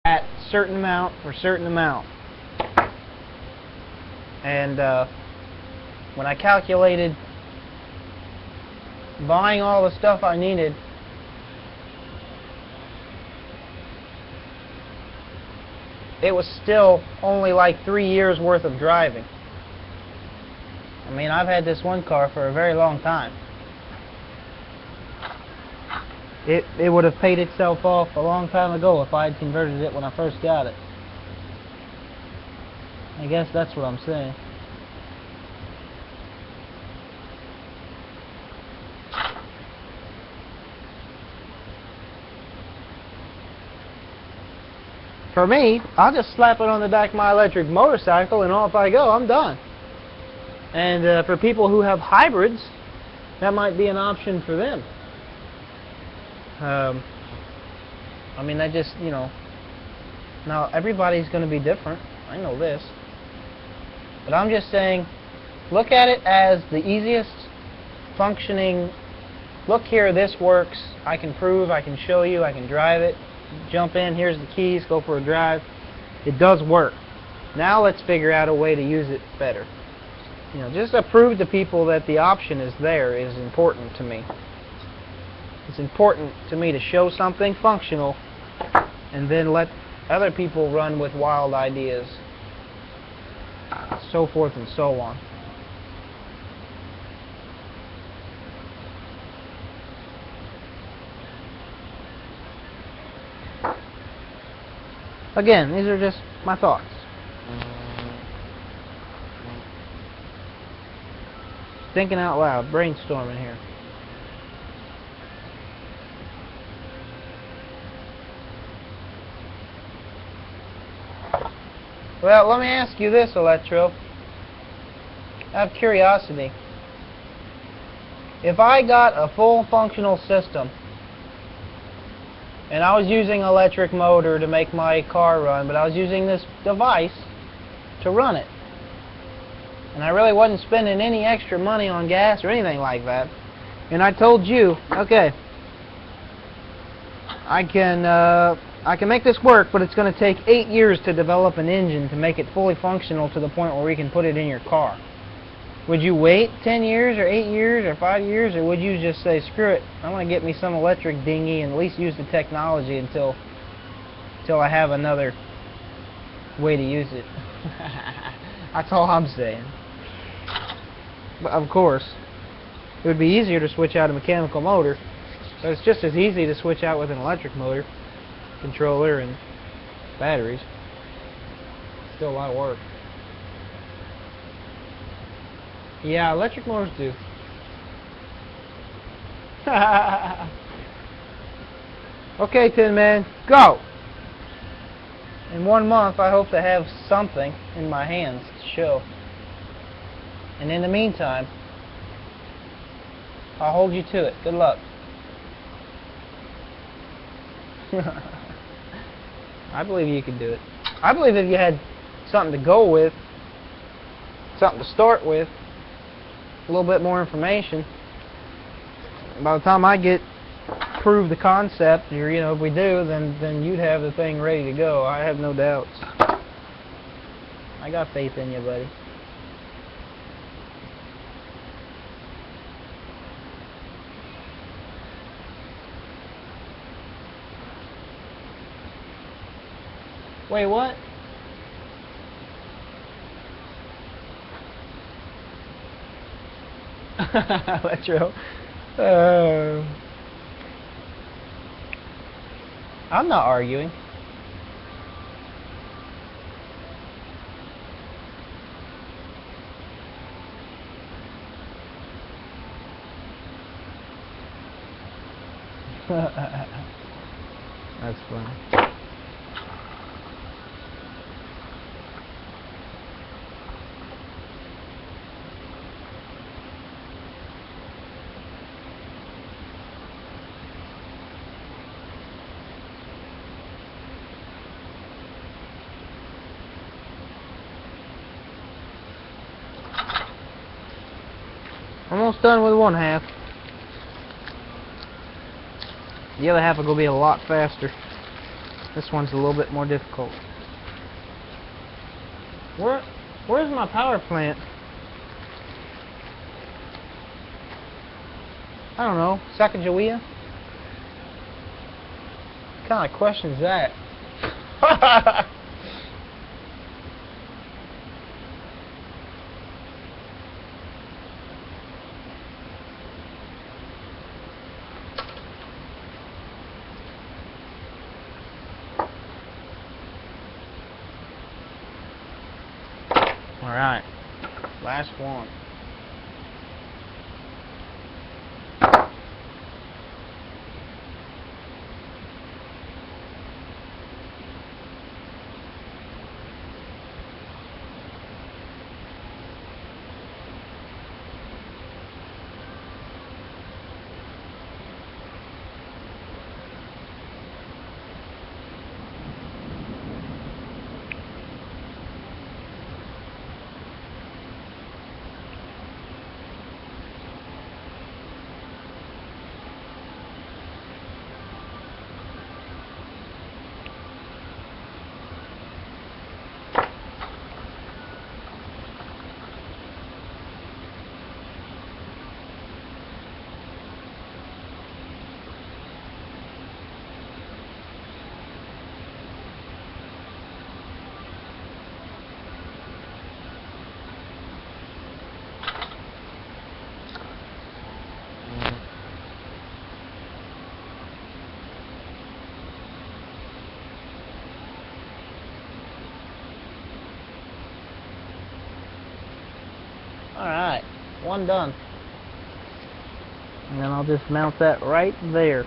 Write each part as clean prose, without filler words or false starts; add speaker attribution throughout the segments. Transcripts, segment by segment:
Speaker 1: at certain amount for certain amount. And when I calculated buying all the stuff I needed, it was still only like 3 years worth of driving. I mean, I've had this one car for a very long time. It would have paid itself off a long time ago if I had converted it when I first got it. I guess that's what I'm saying. For me, I'll just slap it on the back of my electric motorcycle and off I go. I'm done. And for people who have hybrids, that might be an option for them. I mean, that just, you know, now everybody's going to be different. I know this. But I'm just saying, look at it as the easiest functioning, look here, this works, I can prove, I can show you, I can drive it, jump in, here's the keys, go for a drive. It does work. Now let's figure out a way to use it better. You know, just to prove to people that the option is there is important to me. It's important to me to show something functional and then let other people run with wild ideas, so forth and so on. Again, these are just my thoughts. Thinking out loud, brainstorming here. Well, let me ask you this, Electro. Out of curiosity, if I got a full functional system and I was using an electric motor to make my car run, but I was using this device to run it, and I really wasn't spending any extra money on gas or anything like that, and I told you, okay, I can make this work, but it's going to take 8 years to develop an engine to make it fully functional to the point where we can put it in your car. Would you wait 10 years or 8 years or 5 years, or would you just say, screw it, I want to get me some electric dinghy and at least use the technology until I have another way to use it? That's all I'm saying. But of course, it would be easier to switch out a mechanical motor, but it's just as easy to switch out with an electric motor, controller, and batteries. Still a lot of work. Yeah, electric motors do. Okay, Tin Man, go! In 1 month, I hope to have something in my hands to show. And in the meantime, I'll hold you to it. Good luck. I believe you can do it. I believe if you had something to go with, something to start with, a little bit more information, by the time I get prove the concept, or you know, if we do, then you'd have the thing ready to go. I have no doubts. I got faith in you, buddy. Wait, what? Electro. I'm not arguing. That's funny. Almost done with one half. The other half will go be a lot faster. This one's a little bit more difficult. Where's my power plant? I don't know. Sacagawea? What kind of question is that? Alright, last one. Alright, one done. And then I'll just mount that right there.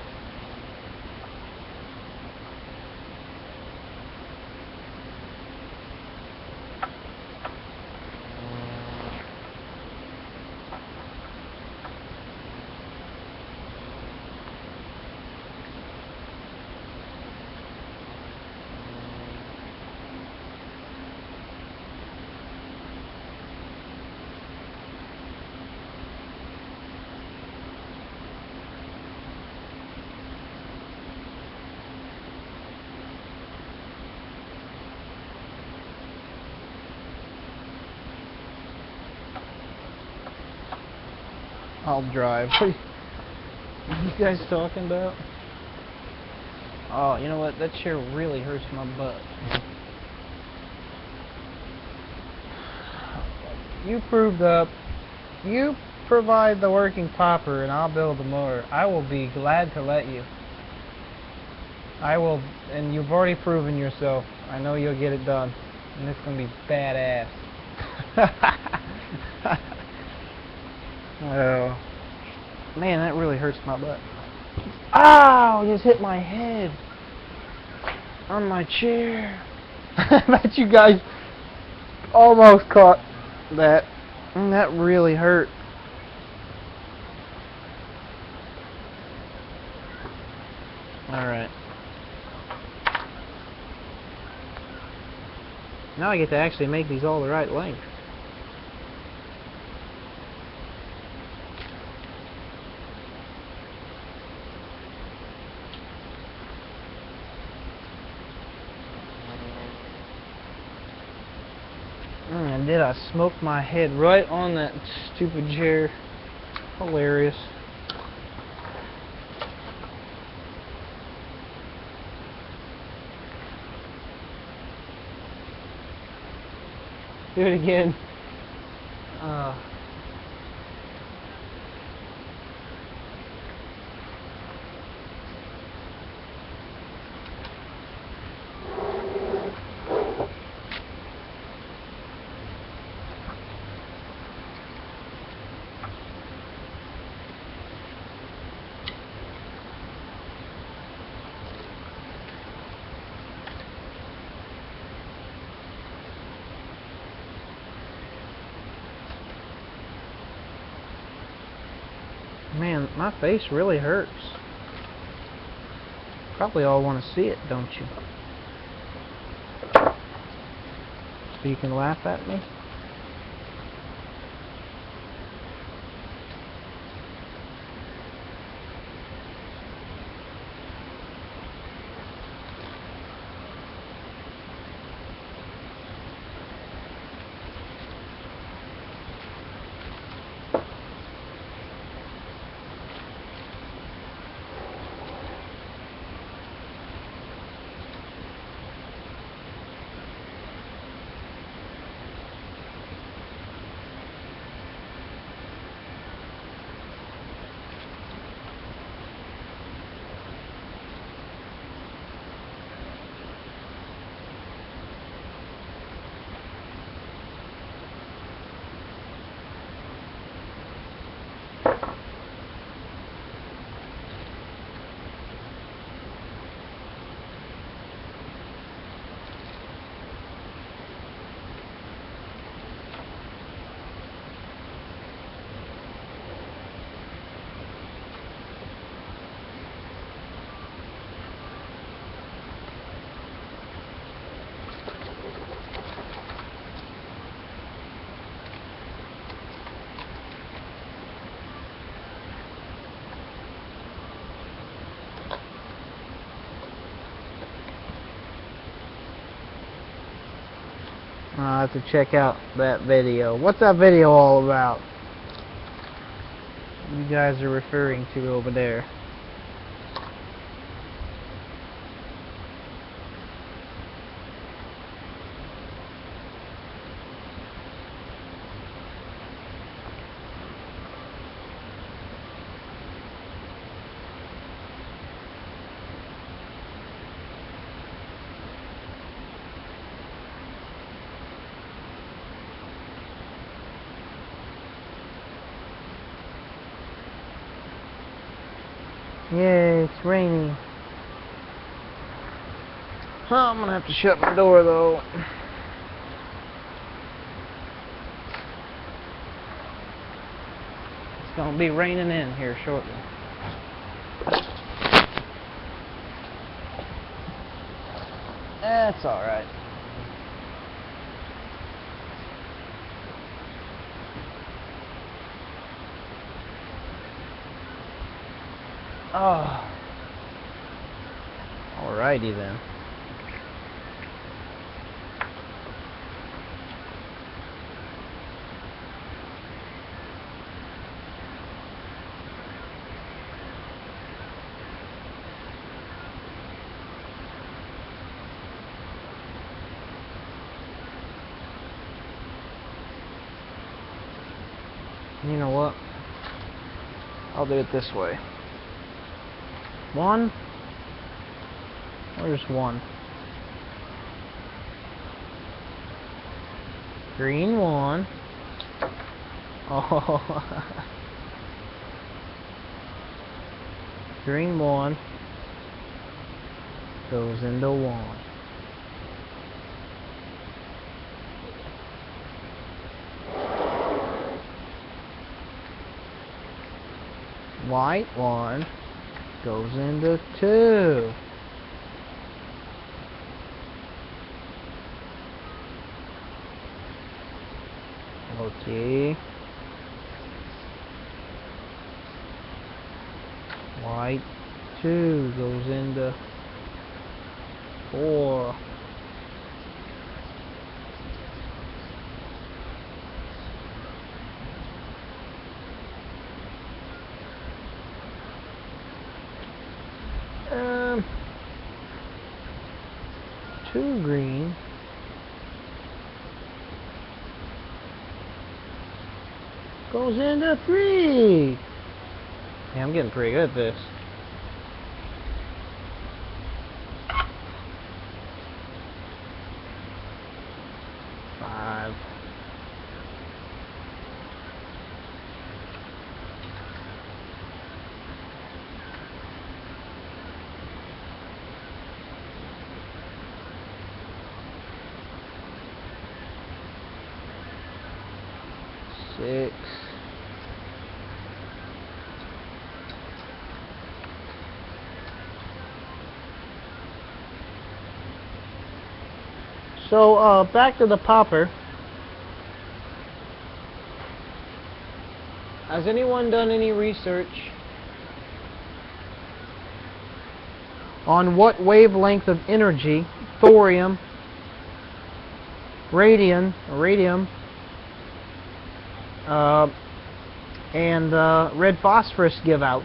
Speaker 1: I'll drive. What are you guys talking about? Oh, you know what? That chair really hurts my butt. You provide the working popper and I'll build the motor. I will be glad to let you. I will, and you've already proven yourself. I know you'll get it done. And it's going to be badass. Oh, man, that really hurts my butt. Ow! Just hit my head on my chair. I bet you guys almost caught that. And that really hurt. Alright. Now I get to actually make these all the right length. And did I smoke my head right on that stupid chair? Hilarious. Do it again. Man, my face really hurts. Probably all want to see it, don't you? So you can laugh at me? I'll have to check out that video. What's that video all about? You guys are referring to over there. Yay, it's raining. I'm gonna have to shut my door though. It's gonna be raining in here shortly. That's alright. Oh. Alrighty then. You know what? I'll do it this way. One? Where's one? Green one. Oh. Green one goes into one. White one goes into two. Okay. White two goes into four. Two green goes into three. Yeah, I'm getting pretty good at this. Five. Six. So, back to the popper. Has anyone done any research on what wavelength of energy thorium, radium, and red phosphorus give out?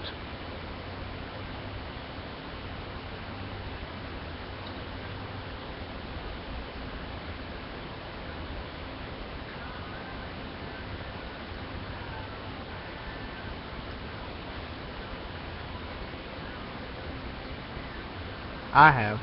Speaker 1: I have.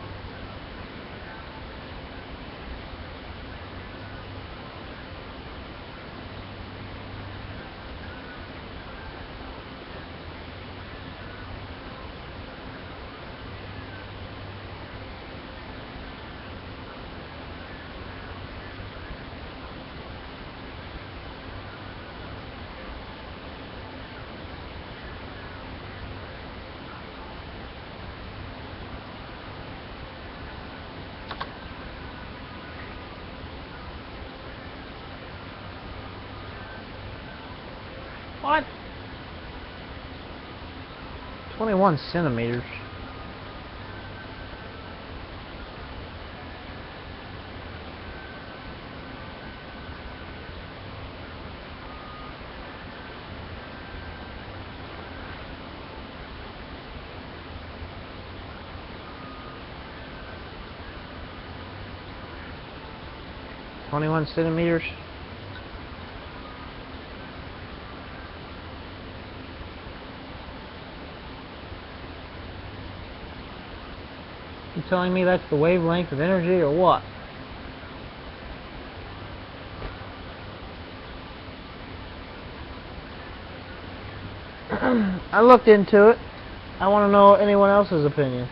Speaker 1: What? 21 centimeters. 21 centimeters. You telling me that's the wavelength of energy or what? I looked into it. I want to know anyone else's opinion.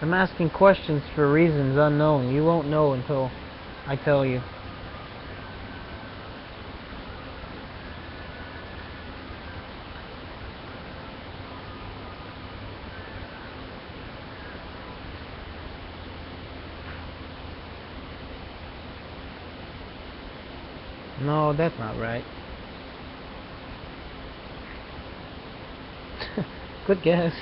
Speaker 1: I'm asking questions for reasons unknown. You won't know until I tell you. No, that's not right. Good guess.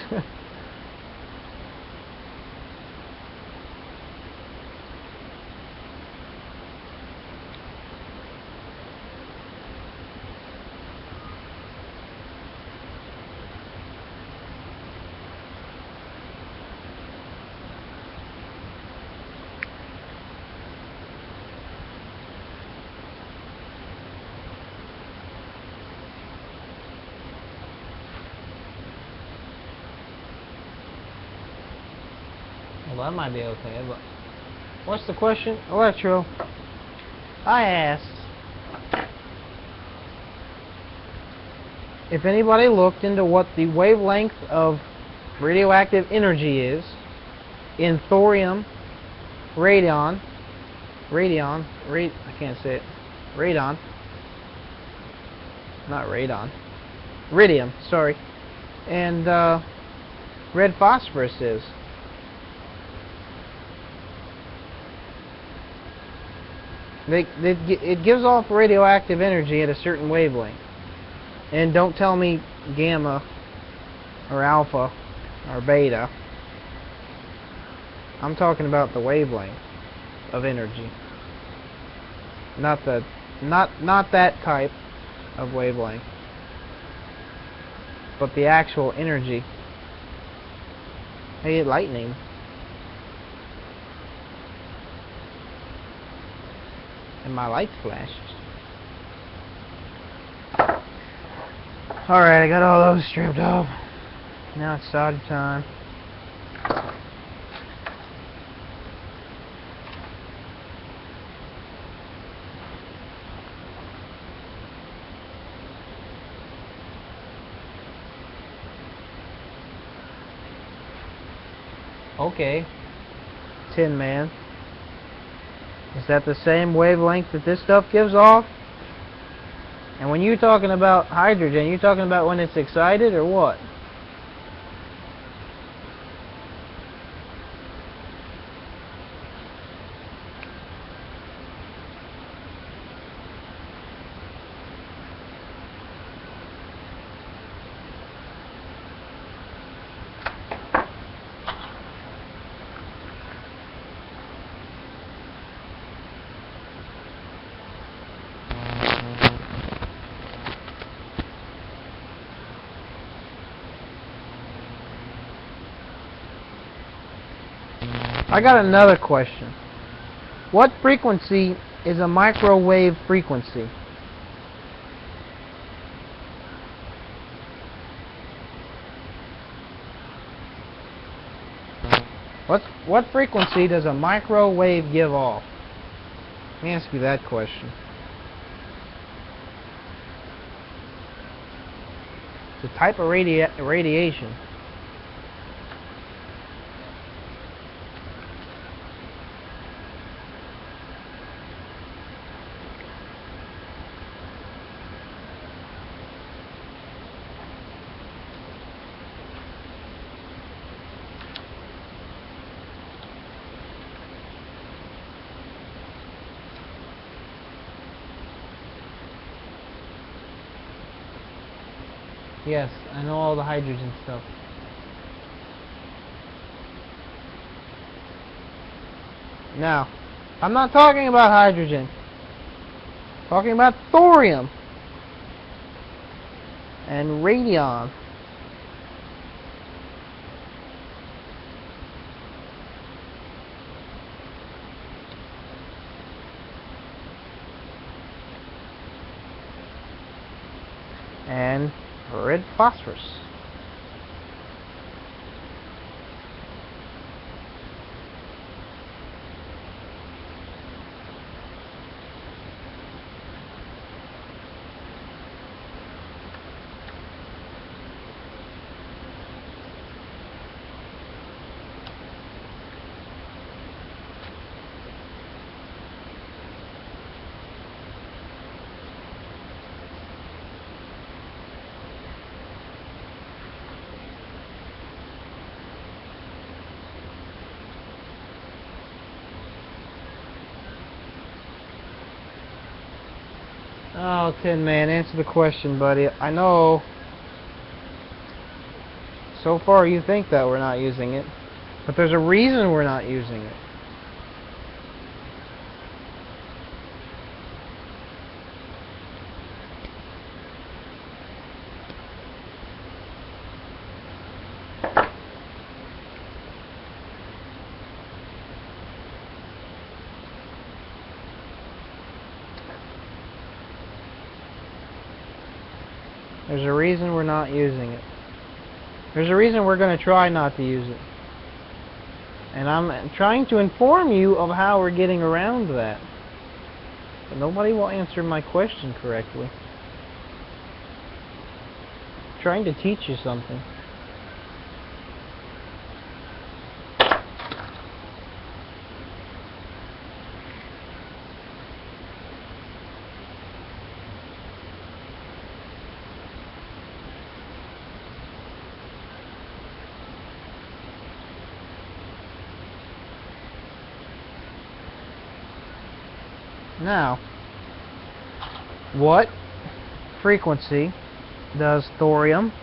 Speaker 1: Well, that might be okay, but what's the question? Electro. I asked if anybody looked into what the wavelength of radioactive energy is in thorium, I can't say it, radon, not radon, radium, sorry, and red phosphorus is. It gives off radioactive energy at a certain wavelength. And don't tell me gamma or alpha or beta. I'm talking about the wavelength of energy. Not that type of wavelength, but the actual energy. Hey, lightning. And my lights flashed. Alright, I got all those stripped off. Now it's solder time. Okay, Tin Man. Is that the same wavelength that this stuff gives off? And when you're talking about hydrogen, you're talking about when it's excited or what? I got another question. What frequency is a microwave frequency? What frequency does a microwave give off? Let me ask you that question. It's a type of radiation. Yes, I know all the hydrogen stuff. Now, I'm not talking about hydrogen. I'm talking about thorium and radion. and red phosphorus. Oh, Tin Man, answer the question, buddy. I know so far you think that we're not using it, but there's a reason we're not using it. There's a reason we're not using it. There's a reason we're going to try not to use it. And I'm trying to inform you of how we're getting around that. But nobody will answer my question correctly. I'm trying to teach you something. Now, what frequency does thorium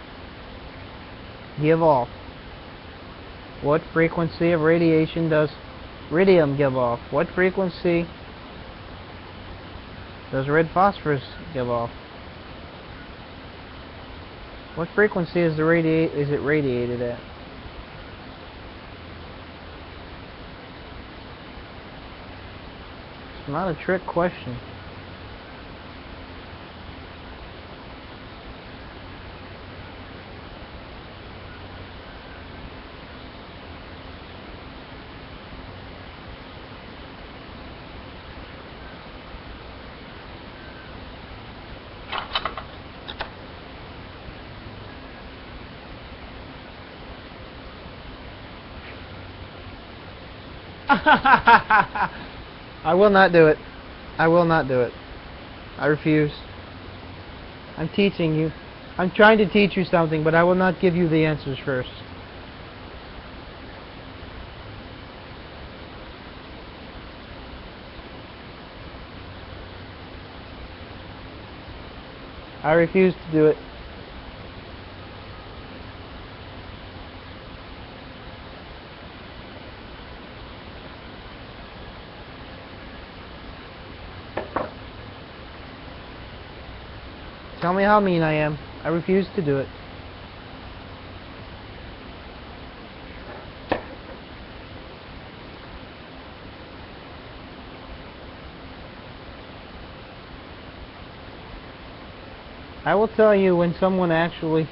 Speaker 1: give off? What frequency of radiation does iridium give off? What frequency does red phosphorus give off? What frequency is it radiated at? It's not a trick question. I will not do it. I will not do it. I refuse. I'm teaching you. I'm trying to teach you something, but I will not give you the answers first. I refuse to do it. Tell me how mean I am. I refuse to do it. I will tell you when someone actually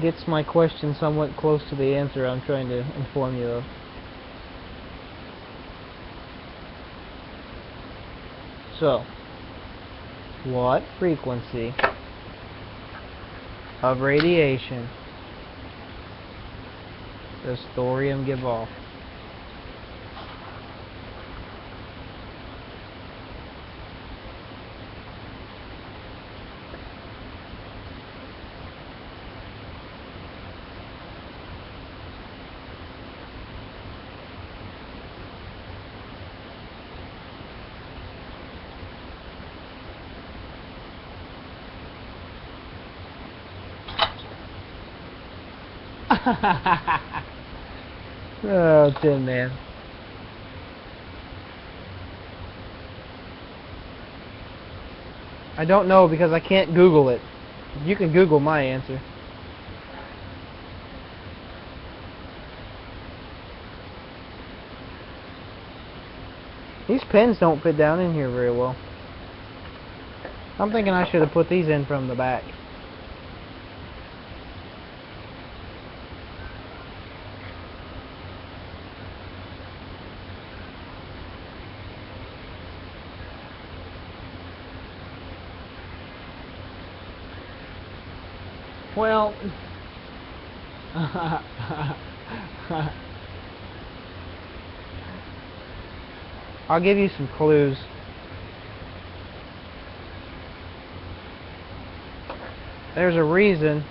Speaker 1: gets my question somewhat close to the answer I'm trying to inform you of. So, what frequency of radiation does thorium give off? Oh, Tin Man. I don't know because I can't Google it. You can Google my answer. These pens don't fit down in here very well. I'm thinking I should have put these in from the back. Well, I'll give you some clues. There's a reason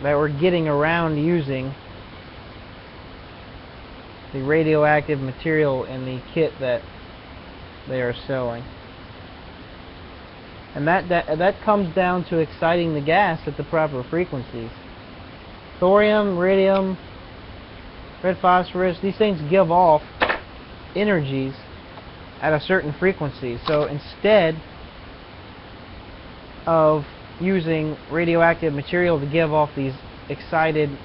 Speaker 1: that we're getting around using the radioactive material in the kit that they are selling. And that comes down to exciting the gas at the proper frequencies. Thorium, radium, red phosphorus, these things give off energies at a certain frequency. So instead of using radioactive material to give off these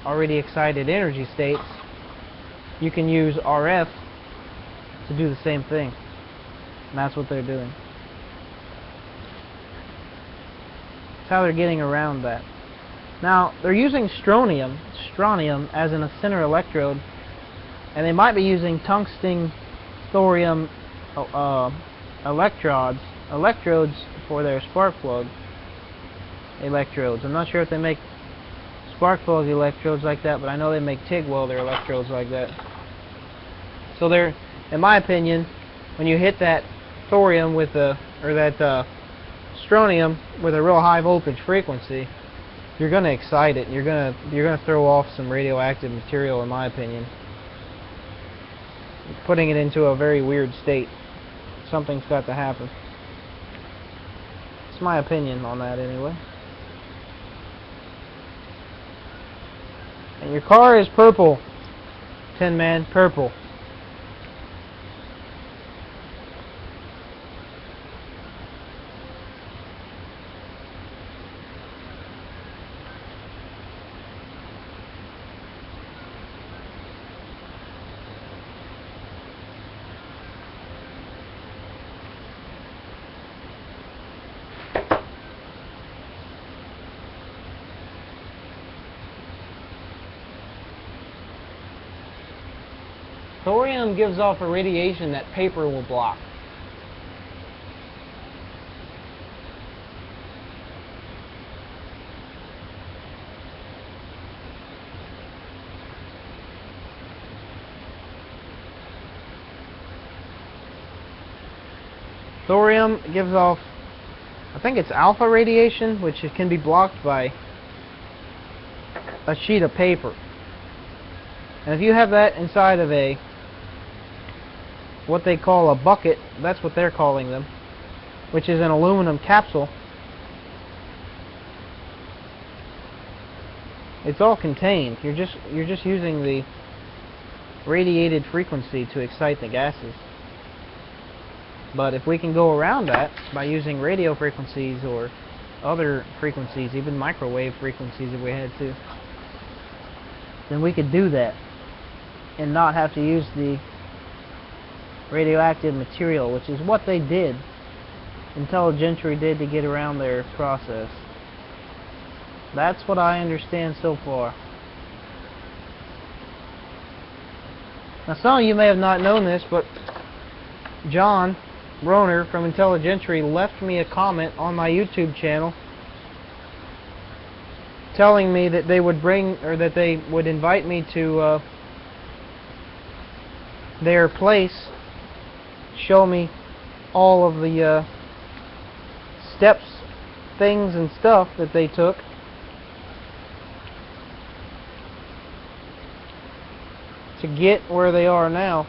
Speaker 1: already excited energy states, you can use RF to do the same thing. And that's what they're doing. That's how they're getting around that. Now, they're using strontium as a center electrode, and they might be using tungsten thorium electrodes for their spark plug electrodes. I'm not sure if they make spark plug electrodes like that, but I know they make TIG welder electrodes like that. So they're, in my opinion, when you hit that thorium with that strontium with a real high voltage frequency, you're going to excite it. You're going to throw off some radioactive material, in my opinion, putting it into a very weird state. Something's got to happen. It's my opinion on that, anyway. And your car is purple, Tin Man, purple. Thorium gives off a radiation that paper will block. Thorium gives off, I think it's alpha radiation, which can be blocked by a sheet of paper. And if you have that inside of what they call a bucket, that's what they're calling them, which is an aluminum capsule, it's all contained. You're just using the radiated frequency to excite the gases. But if we can go around that by using radio frequencies or other frequencies, even microwave frequencies if we had to, then we could do that and not have to use the radioactive material, which is what they did. Intelligentsia did to get around their process. That's what I understand so far. Now, some of you may have not known this, but John Roner from Intelligentsia left me a comment on my YouTube channel telling me that they would they would invite me to their place, show me all of the steps, things and stuff that they took to get where they are now.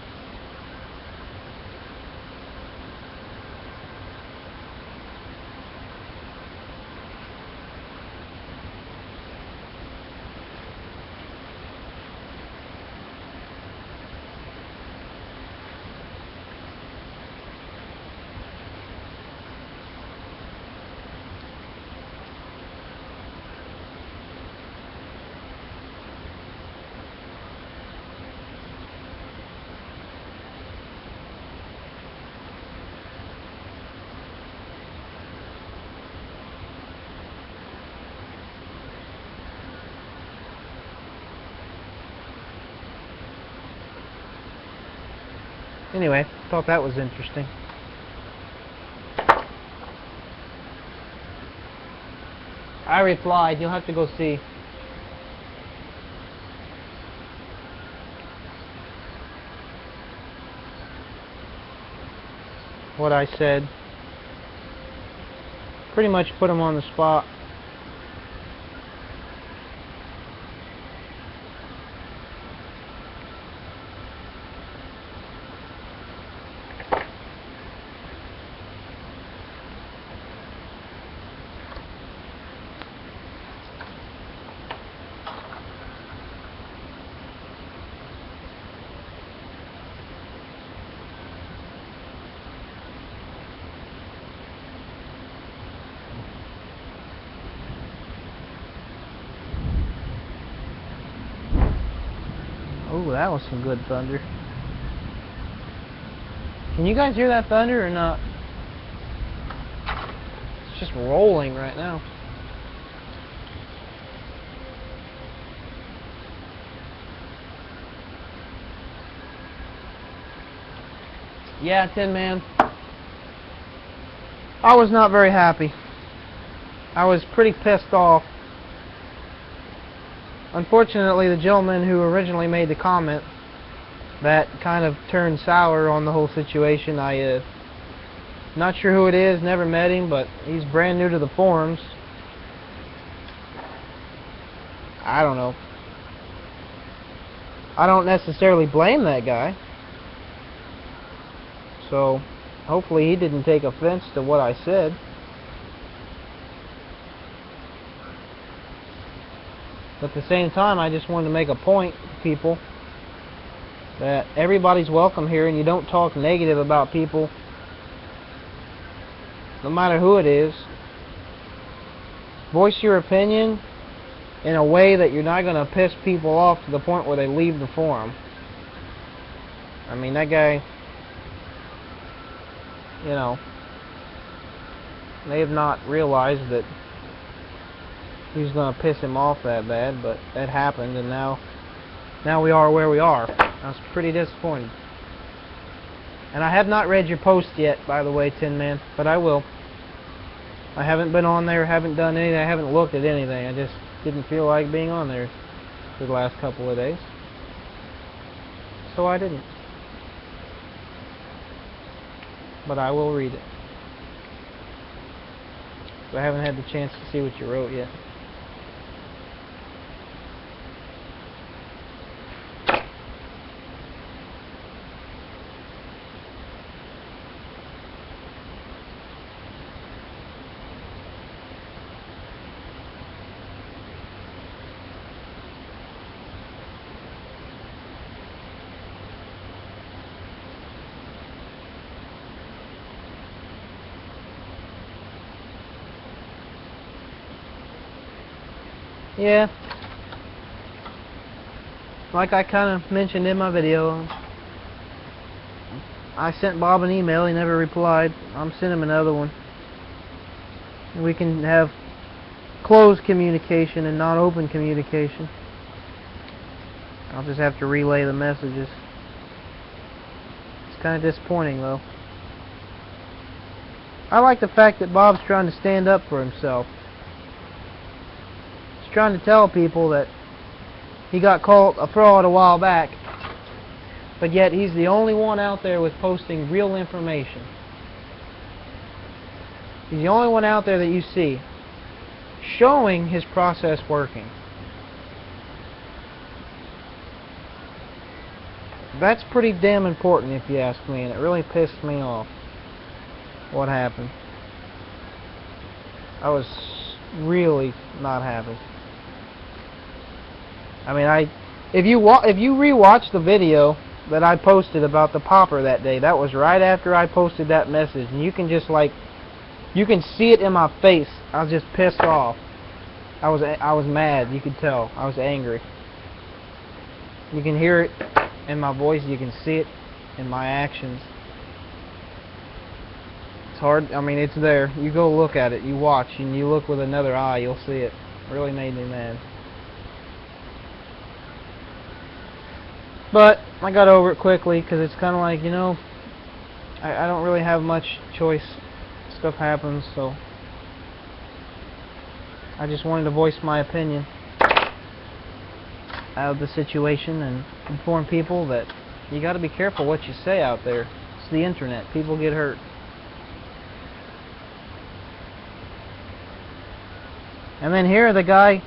Speaker 1: Anyway, thought that was interesting. I replied, you'll have to go see. What I said. Pretty much put him on the spot. Ooh, that was some good thunder. Can you guys hear that thunder or not? It's just rolling right now. Yeah, Tin Man. I was not very happy. I was pretty pissed off. Unfortunately, the gentleman who originally made the comment that kind of turned sour on the whole situation, not sure who it is, never met him, but he's brand new to the forums. I don't know. I don't necessarily blame that guy. So, hopefully he didn't take offense to what I said. But at the same time, I just wanted to make a point to people that everybody's welcome here, and you don't talk negative about people, no matter who it is. Voice your opinion in a way that you're not going to piss people off to the point where they leave the forum. I mean, that guy, you know, they have not realized that he was going to piss him off that bad, but that happened, and now we are where we are. I was pretty disappointed. And I have not read your post yet, by the way, Tin Man, but I will. I haven't been on there, haven't done anything, I haven't looked at anything. I just didn't feel like being on there for the last couple of days. So I didn't. But I will read it. So I haven't had the chance to see what you wrote yet. Yeah, like I kind of mentioned in my video, I sent Bob an email, he never replied. I'm sending him another one. We can have closed communication and not open communication. I'll just have to relay the messages. It's kind of disappointing though. I like the fact that Bob's trying to stand up for himself. Trying to tell people that he got called a fraud a while back, but yet he's the only one out there with posting real information. He's the only one out there that you see showing his process working. That's pretty damn important if you ask me, and it really pissed me off what happened. I was really not happy. I mean, if you rewatch the video that I posted about the popper that day, that was right after I posted that message, and you can just you can see it in my face. I was just pissed off. I was mad. You could tell I was angry. You can hear it in my voice. You can see it in my actions. It's hard. I mean, it's there. You go look at it. You watch, and you look with another eye. You'll see it. It really made me mad. But I got over it quickly because it's kind of like, you know, I don't really have much choice. Stuff happens, so I just wanted to voice my opinion out of the situation and inform people that you got to be careful what you say out there. It's the internet. People get hurt. And then here the guy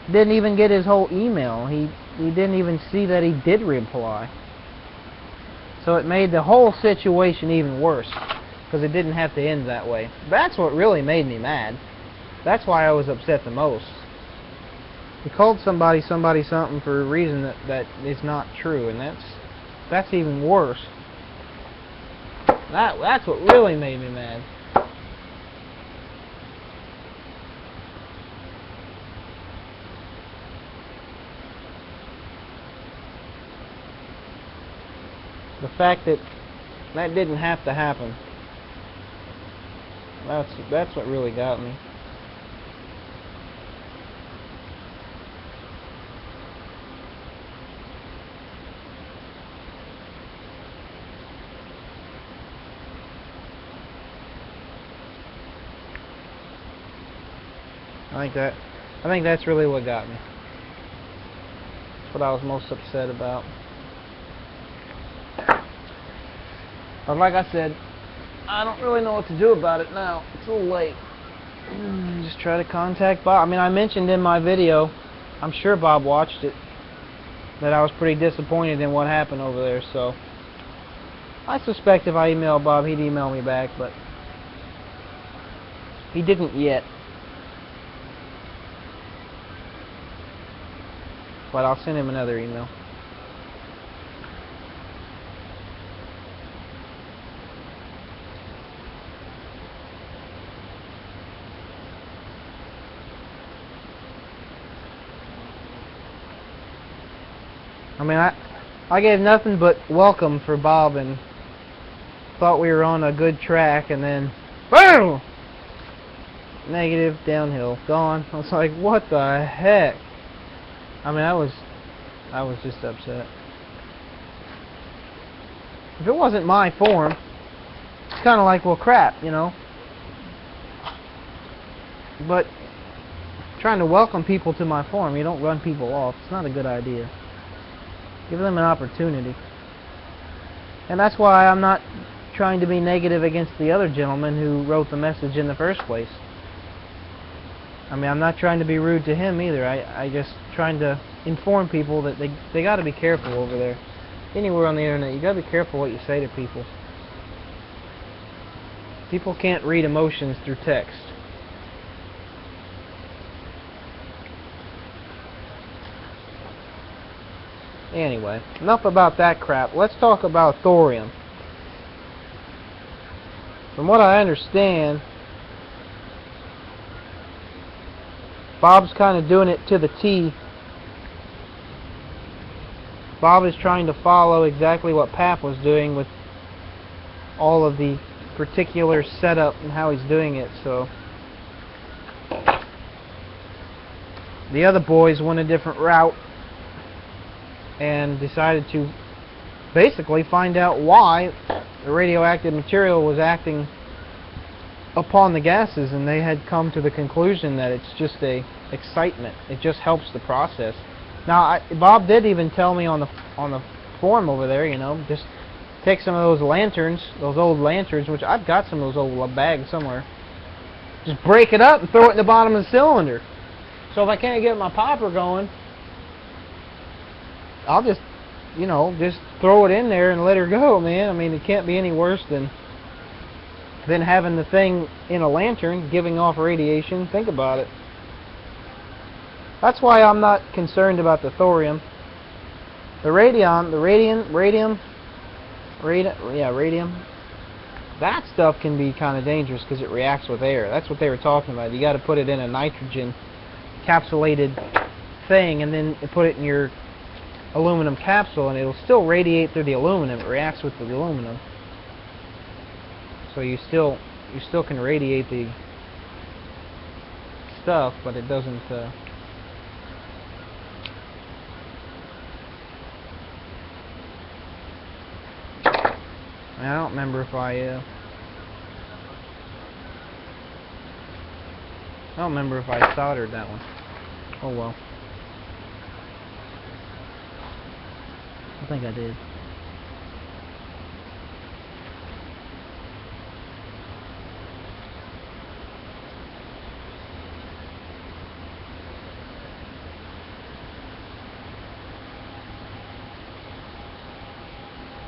Speaker 1: didn't even get his whole email. He didn't even see that he did reply. So it made the whole situation even worse, because it didn't have to end that way. That's what really made me mad. That's why I was upset the most. He called somebody something for a reason that is not true, and that's even worse. That's what really made me mad. The fact that didn't have to happen. That's what really got me. I think that's really what got me. That's what I was most upset about. But like I said, I don't really know what to do about it now. It's a little late. Just try to contact Bob. I mean, I mentioned in my video, I'm sure Bob watched it, that I was pretty disappointed in what happened over there. So I suspect if I emailed Bob, he'd email me back, but he didn't yet. But I'll send him another email. I mean, I gave nothing but welcome for Bob and thought we were on a good track, and then boom! Negative, downhill, gone. I was like, what the heck? I mean, I was just upset. If it wasn't my forum, it's kind of like, well, crap, you know. But trying to welcome people to my forum, you don't run people off. It's not a good idea. Give them an opportunity. And that's why I'm not trying to be negative against the other gentleman who wrote the message in the first place. I mean, I'm not trying to be rude to him either. I just trying to inform people that they got to be careful over there. Anywhere on the internet, you got to be careful what you say to people. People can't read emotions through text. Anyway, enough about that crap. Let's talk about thorium. From what I understand, Bob's kind of doing it to the T. Bob is trying to follow exactly what Pap was doing with all of the particular setup and how he's doing it. So the other boys went a different route and decided to basically find out why the radioactive material was acting upon the gases, and they had come to the conclusion that it's just a excitement. It just helps the process. Now, Bob did even tell me on the forum over there, you know, just take some of those lanterns, those old lanterns, which I've got some of those old bags somewhere. Just break it up and throw it in the bottom of the cylinder. So if I can't get my popper going, I'll just, you know, just throw it in there and let her go, man. I mean, it can't be any worse than having the thing in a lantern giving off radiation. Think about it. That's why I'm not concerned about the thorium. The radium, that stuff can be kind of dangerous because it reacts with air. That's what they were talking about. You got to put it in a nitrogen capsulated thing and then put it in your aluminum capsule, and it'll still radiate through the aluminum. It reacts with the aluminum. So you still can radiate the stuff, but it doesn't I don't remember if I soldered that one. Oh well. I think I did.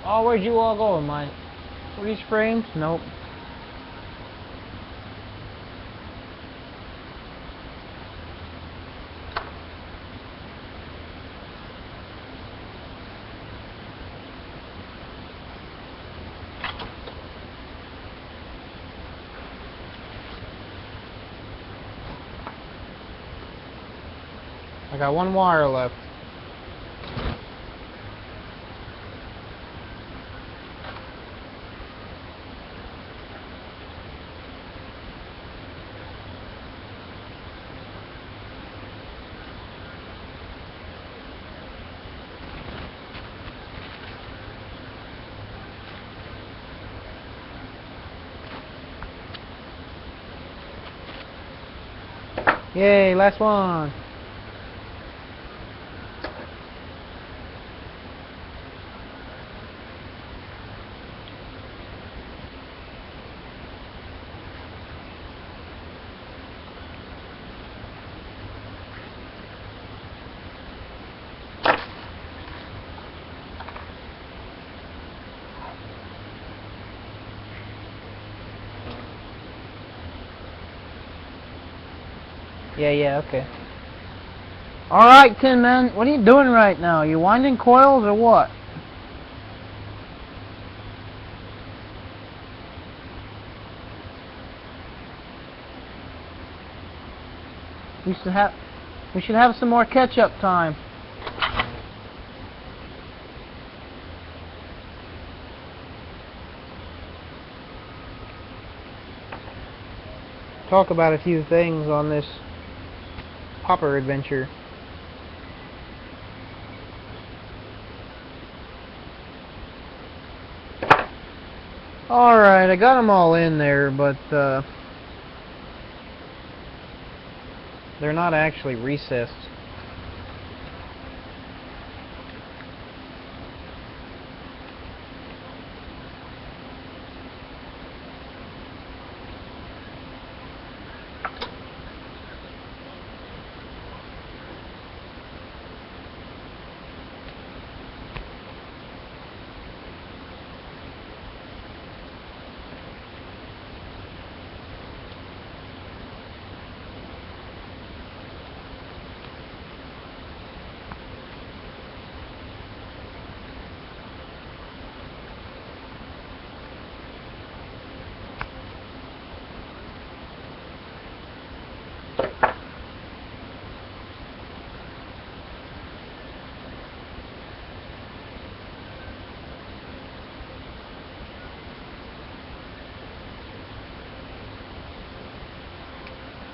Speaker 1: Oh, where'd you all go, mine? Were these frames? Nope. I got one wire left. Yay, last one. Yeah, okay. Alright, Tin Man, what are you doing right now? You winding coils or what? We should have some more catch-up time. Talk about a few things on this popper adventure. Alright, I got them all in there, but they're not actually recessed.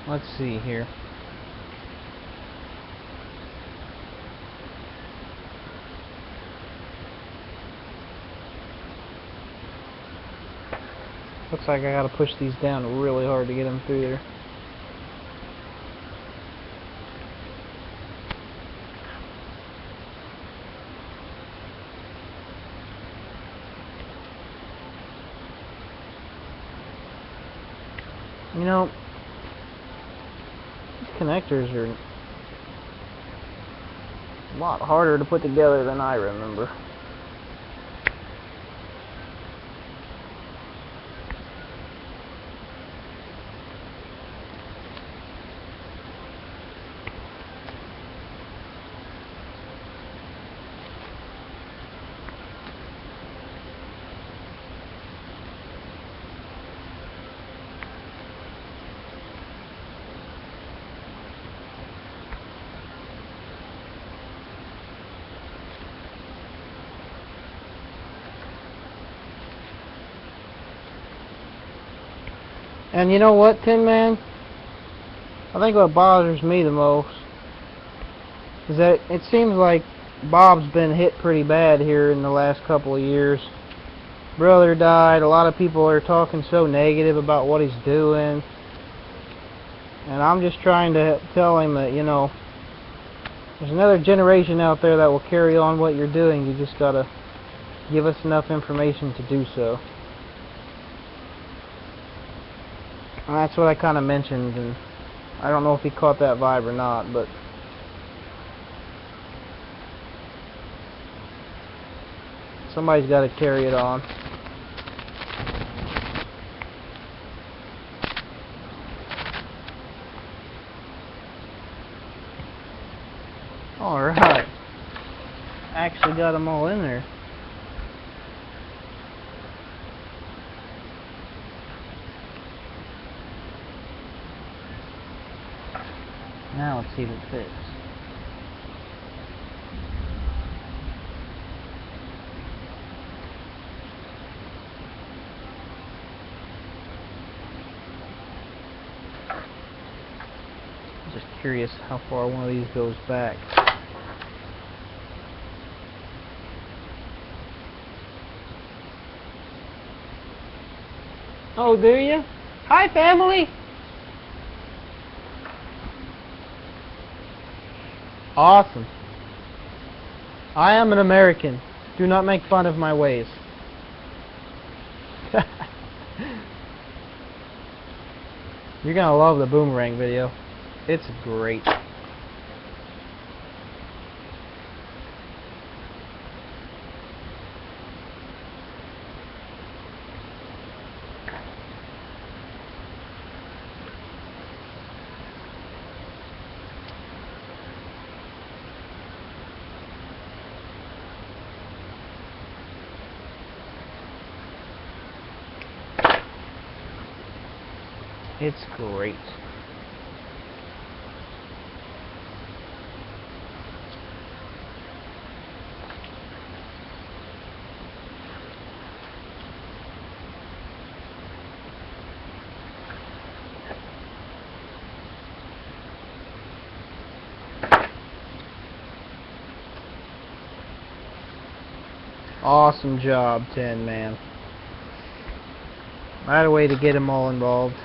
Speaker 1: Let's see here. Looks like I gotta push these down really hard to get them through there. You know, these connectors are a lot harder to put together than I remember. And you know what, Tin Man? I think what bothers me the most is that it seems like Bob's been hit pretty bad here in the last couple of years. brother died. A lot of people are talking so negative about what he's doing. And I'm just trying to tell him that, you know, there's another generation out there that will carry on what you're doing. You just gotta give us enough information to do so. And that's what I kind of mentioned, and I don't know if he caught that vibe or not, but somebody's got to carry it on. Alright. Actually got them all in there. Now let's see if it fits. I'm just curious how far one of these goes back. Oh, do you? Hi, family! Awesome. I am an American. Do not make fun of my ways. You're gonna love the boomerang video. It's great. It's great. Awesome job, 10 man. Right away to get them all involved.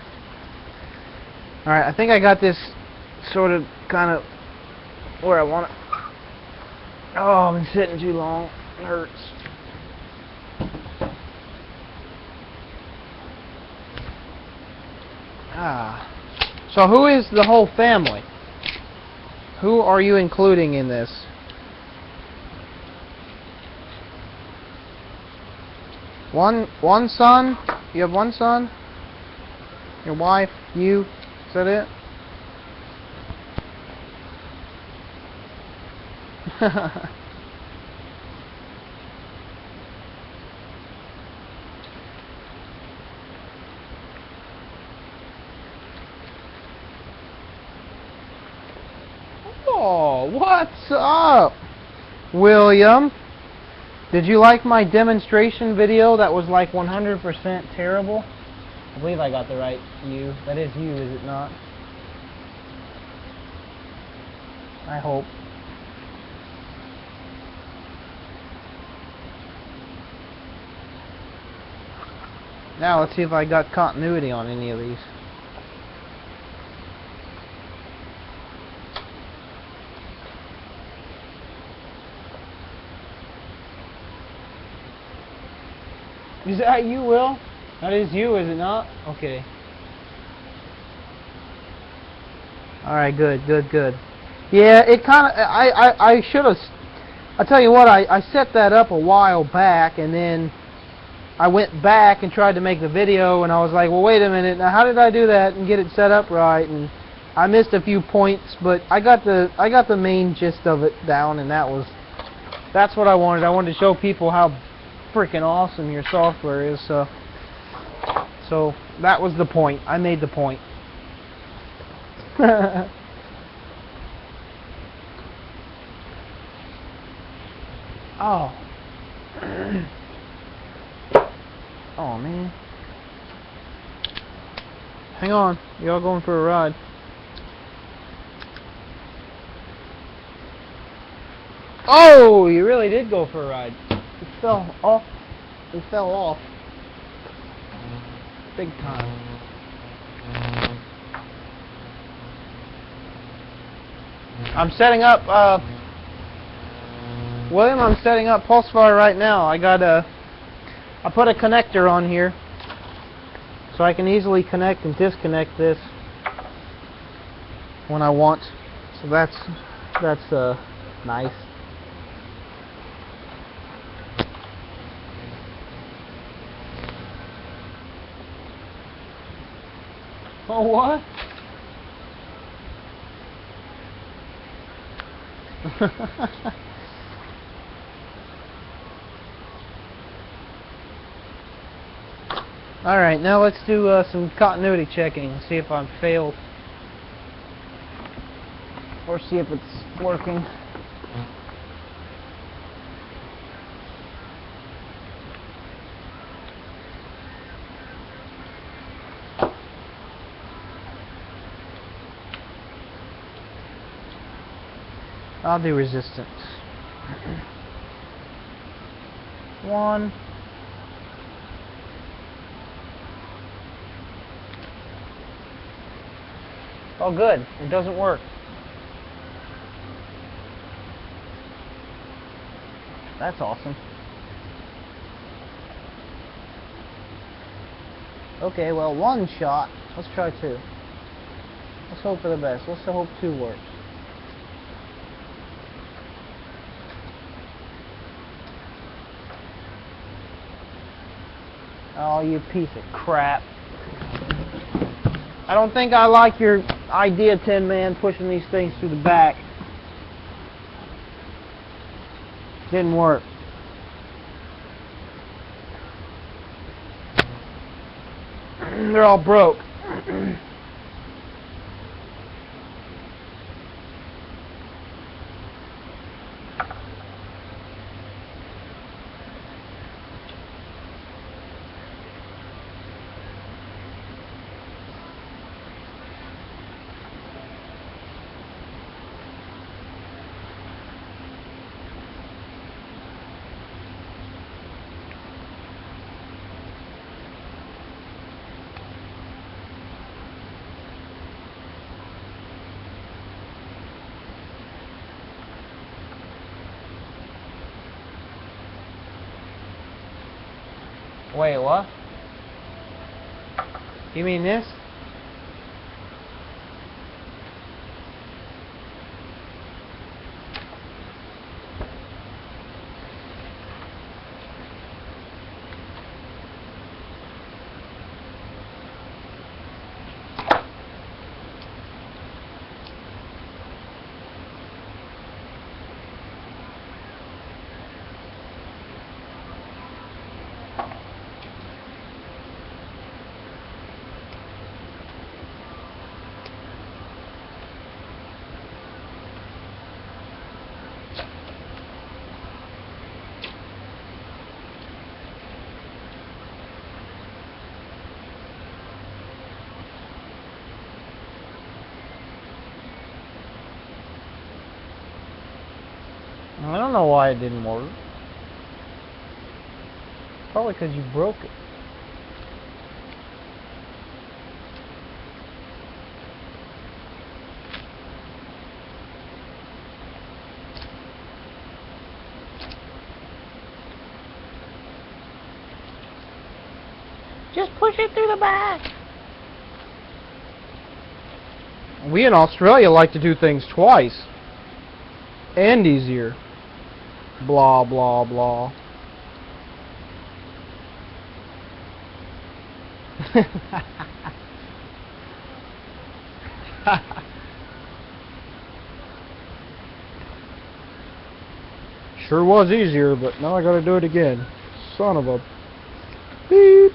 Speaker 1: Alright, I think I got this sort of kind of where I want it. Oh, I've been sitting too long. It hurts. So who is the whole family? Who are you including in this? One son? You have one son? Your wife? You? Is that it? Oh, what's up, William? Did you like my demonstration video that was like 100% terrible? I believe I got the right you. That is you, is it not? I hope. Now let's see if I got continuity on any of these. Is that you, Will? That is you, is it not? Okay. Alright, good. Yeah, it kind of, I should have, I'll tell you what, I set that up a while back, and then I went back and tried to make the video, and I was like, well, wait a minute, now how did I do that and get it set up right? And I missed a few points, but I got the main gist of it down, and that's what I wanted. I wanted to show people how freaking awesome your software is, so that was the point. I made the point. Oh. Oh, man. Hang on. Y'all going for a ride. Oh, you really did go for a ride. It fell off and fell off. Big time. I'm setting up, William, I'm setting up Pulsefire right now. I put a connector on here so I can easily connect and disconnect this when I want. So that's nice. Oh, what? Alright, now let's do some continuity checking and see if I've failed or see if it's working. I'll do resistance. 1. Oh, good. It doesn't work. That's awesome. Okay, well, 1 shot. Let's try 2. Let's hope for the best. Let's hope 2 works. Oh, you piece of crap. I don't think I like your idea, Tin Man, pushing these things through the back. Didn't work. They're all broke. Wait, what? You mean this? I don't know why it didn't work. Probably because you broke it. Just push it through the back. We in Australia like to do things twice. And easier. Blah, blah, blah. Sure was easier, but now I gotta do it again. Son of a beep.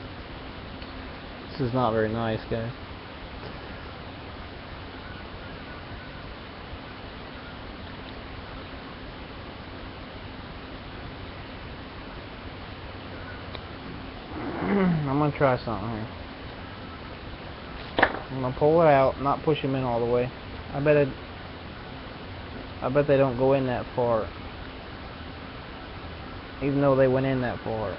Speaker 1: This is not very nice, guys. I'm gonna try something here. I'm gonna pull it out, not push them in all the way. I bet they don't go in that far, even though they went in that far.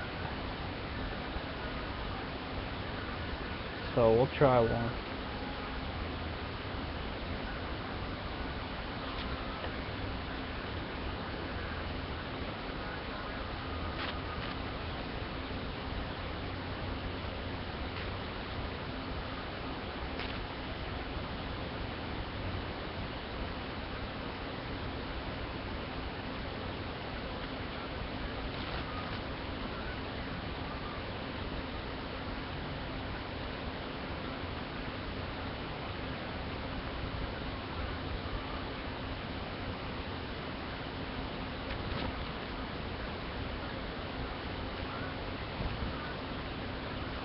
Speaker 1: so we'll try one.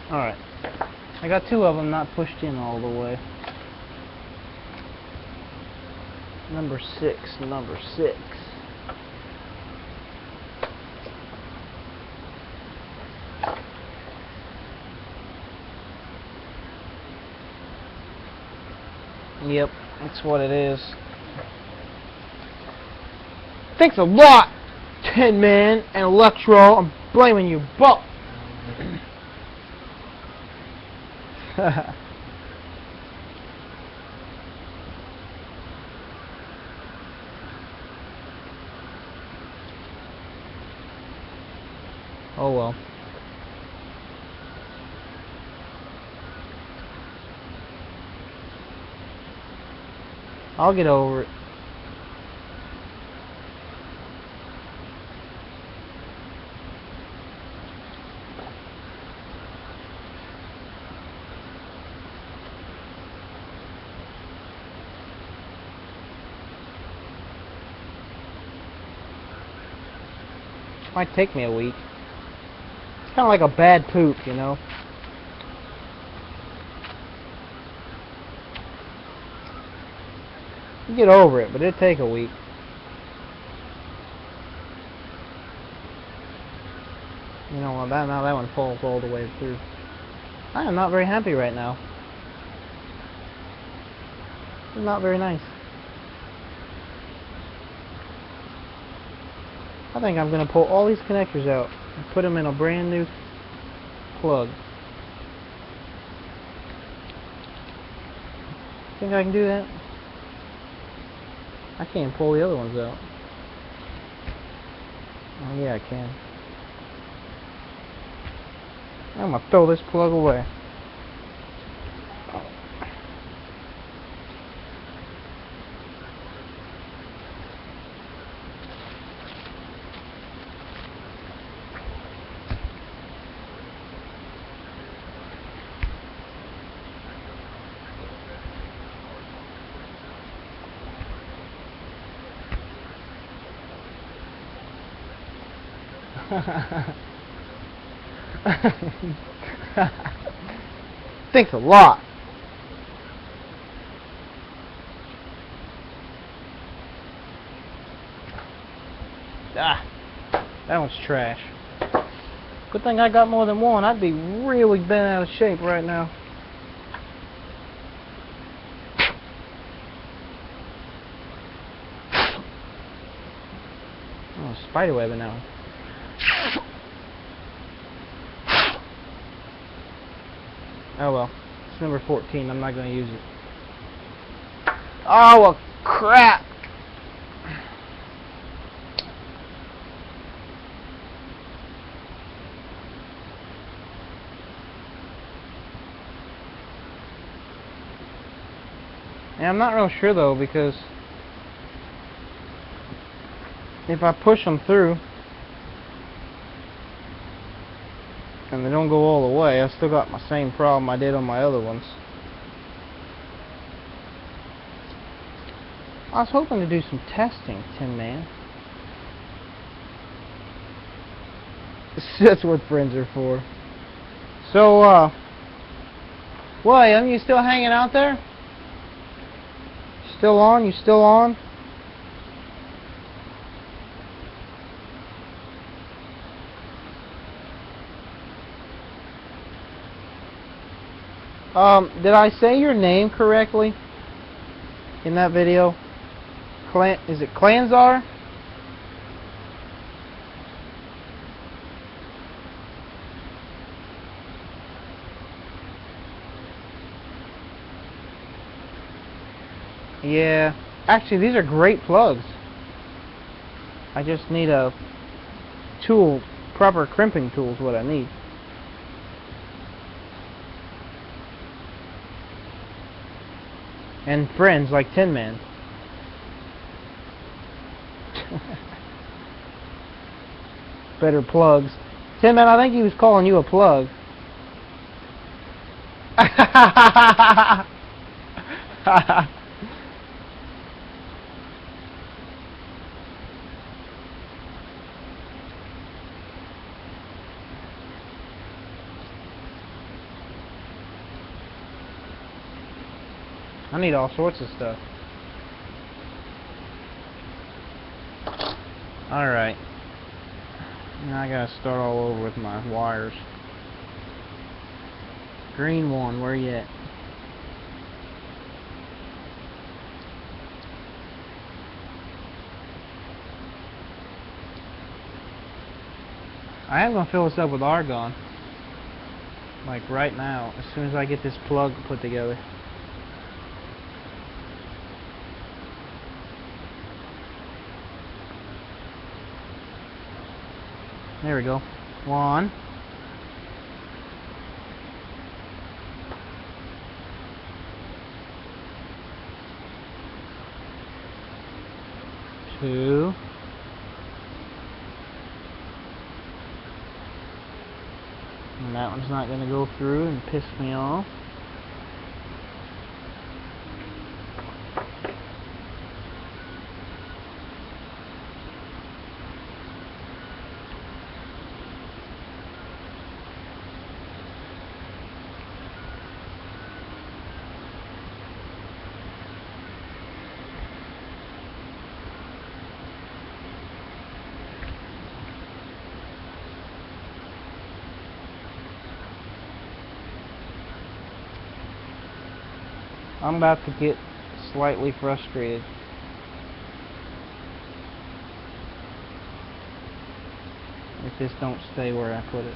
Speaker 1: Alright, I got 2 of them not pushed in all the way. Number 6, number 6. Yep, that's what it is. Thanks a lot, Tin Man and Electro. I'm blaming you both. Oh well. I'll get over it. Might take me a week. It's kind of like a bad poop, you know. You get over it, but it'd take a week. You know, well, now that one falls all the way through. I am not very happy right now. It's not very nice. I think I'm going to pull all these connectors out and put them in a brand new plug. Think I can do that? I can't pull the other ones out. Oh yeah, I can. I'm going to throw this plug away. Thanks a lot. Ah, that one's trash. Good thing I got more than one. I'd be really bent out of shape right now. Oh, spiderwebbing now. Oh well, it's number 14. I'm not going to use it. Oh well, crap! And I'm not real sure though, because if I push them through and they don't go all the way, I still got my same problem I did on my other ones. I was hoping to do some testing, Tin Man. That's what friends are for. So, William, you still hanging out there? Still on? You still on? Did I say your name correctly in that video? Is it Clanzar? Yeah. Actually, these are great plugs. I just need a tool, proper crimping tool is what I need. And friends like Tin Man. Better plugs. Tin Man, I think he was calling you a plug. I need all sorts of stuff. Alright. Now I gotta start all over with my wires. Green one, where you at? I am gonna fill this up with argon. Like right now, as soon as I get this plug put together. There we go. One. Two. And that one's not going to go through and piss me off. I'm about to get slightly frustrated. If this don't stay where I put it.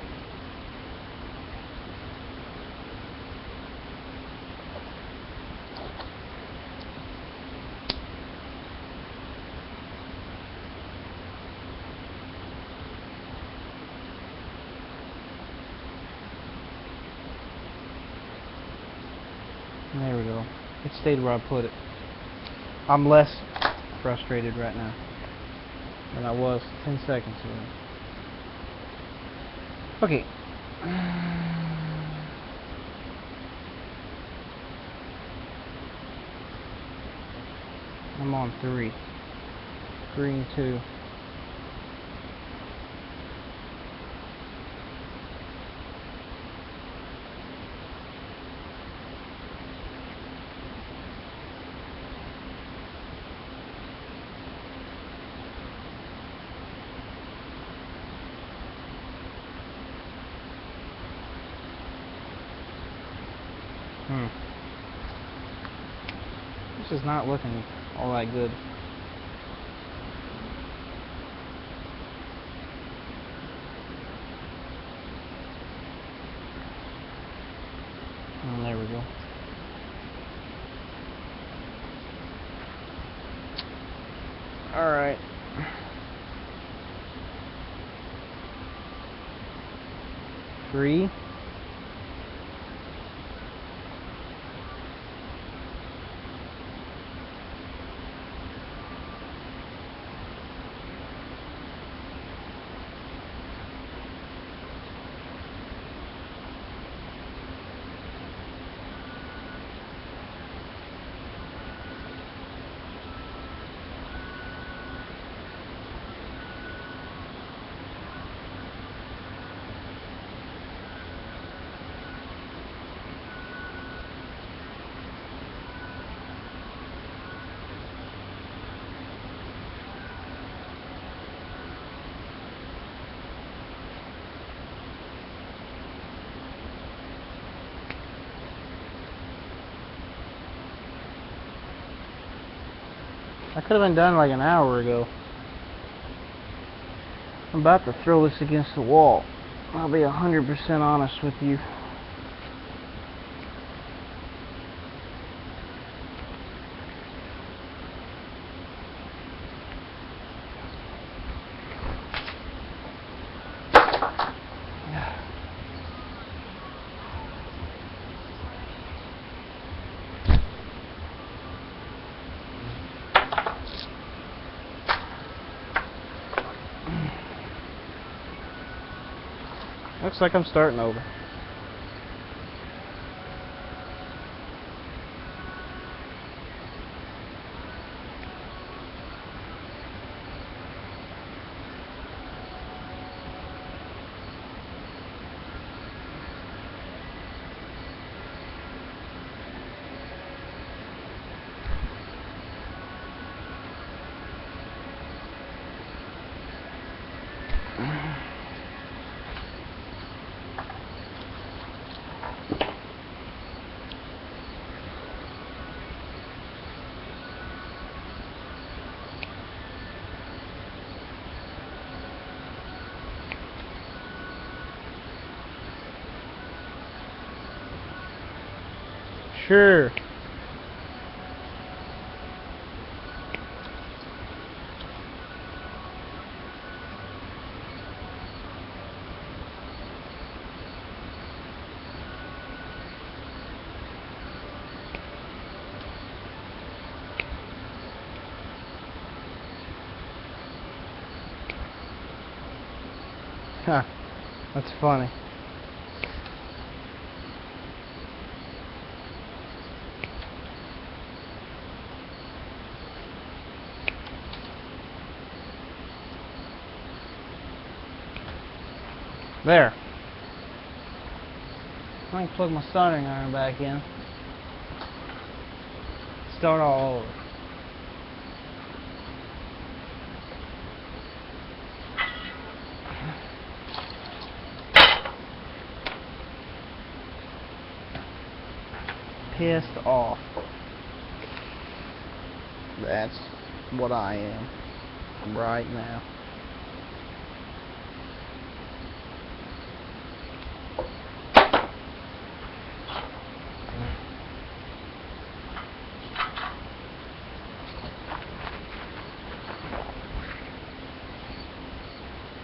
Speaker 1: There we go. It stayed where I put it. I'm less frustrated right now than I was 10 seconds ago. Okay. I'm on 3. Green 2. This is not looking all that good. There we go. Alright. Three. That could have been done like an hour ago. I'm about to throw this against the wall. I'll be 100% honest with you. Looks like I'm starting over. Sure. Huh. That's funny. There. I can plug my soldering iron back in. Start all over. Pissed off. That's what I am right now.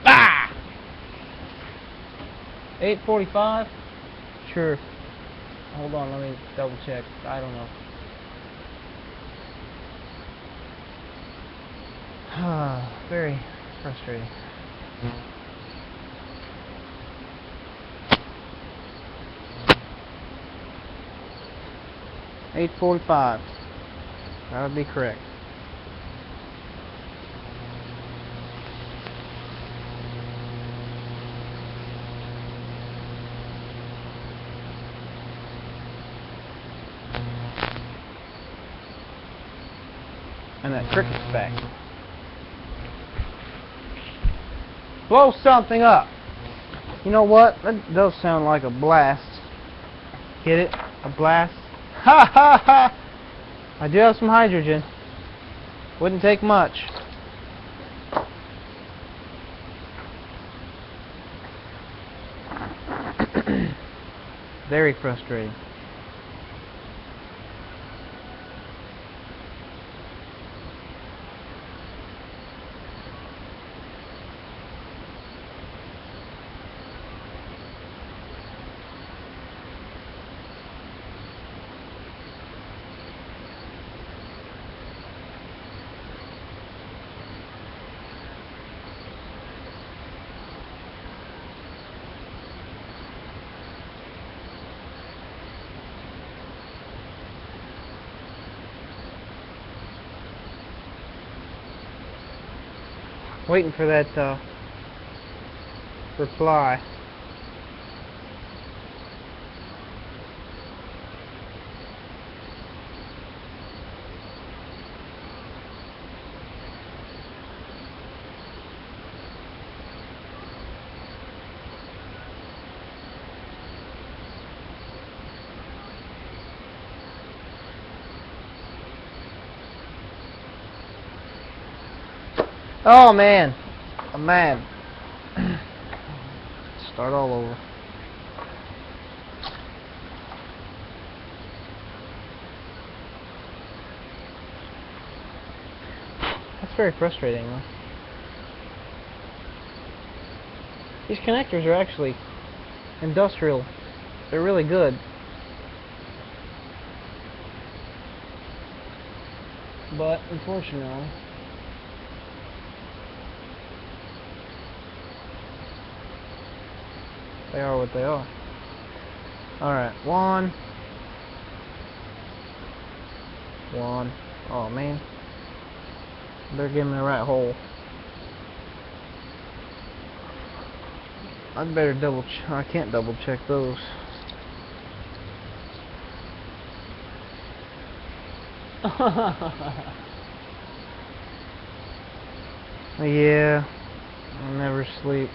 Speaker 1: Ah! 8:45? Sure. Hold on, let me double check. I don't know. Very frustrating. $8:45. That would be correct. And that cricket's back. Blow something up. You know what? That does sound like a blast. Get it? A blast? Ha ha ha! I do have some hydrogen. Wouldn't take much. Very frustrating. Waiting for that reply. Oh man, I'm mad. Start all over. That's very frustrating, though. These connectors are actually industrial. They're really good. But unfortunately, They are what they are. Alright, one. Oh man. Better give me the right hole. I'd better I can't double check those. Yeah, I'll never sleep.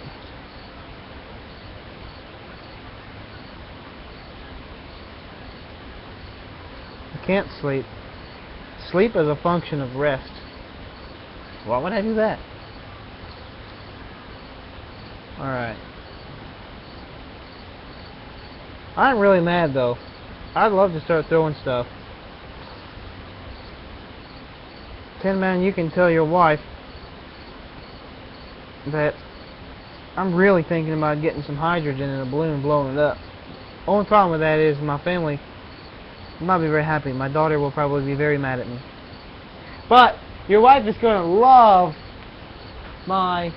Speaker 1: I can't sleep. Sleep is a function of rest. Why would I do that? Alright. I'm really mad though. I'd love to start throwing stuff. Tin Man, you can tell your wife that I'm really thinking about getting some hydrogen in a balloon and blowing it up. Only problem with that is my family will not be very happy. My daughter will probably be very mad at me. But your wife is going to love my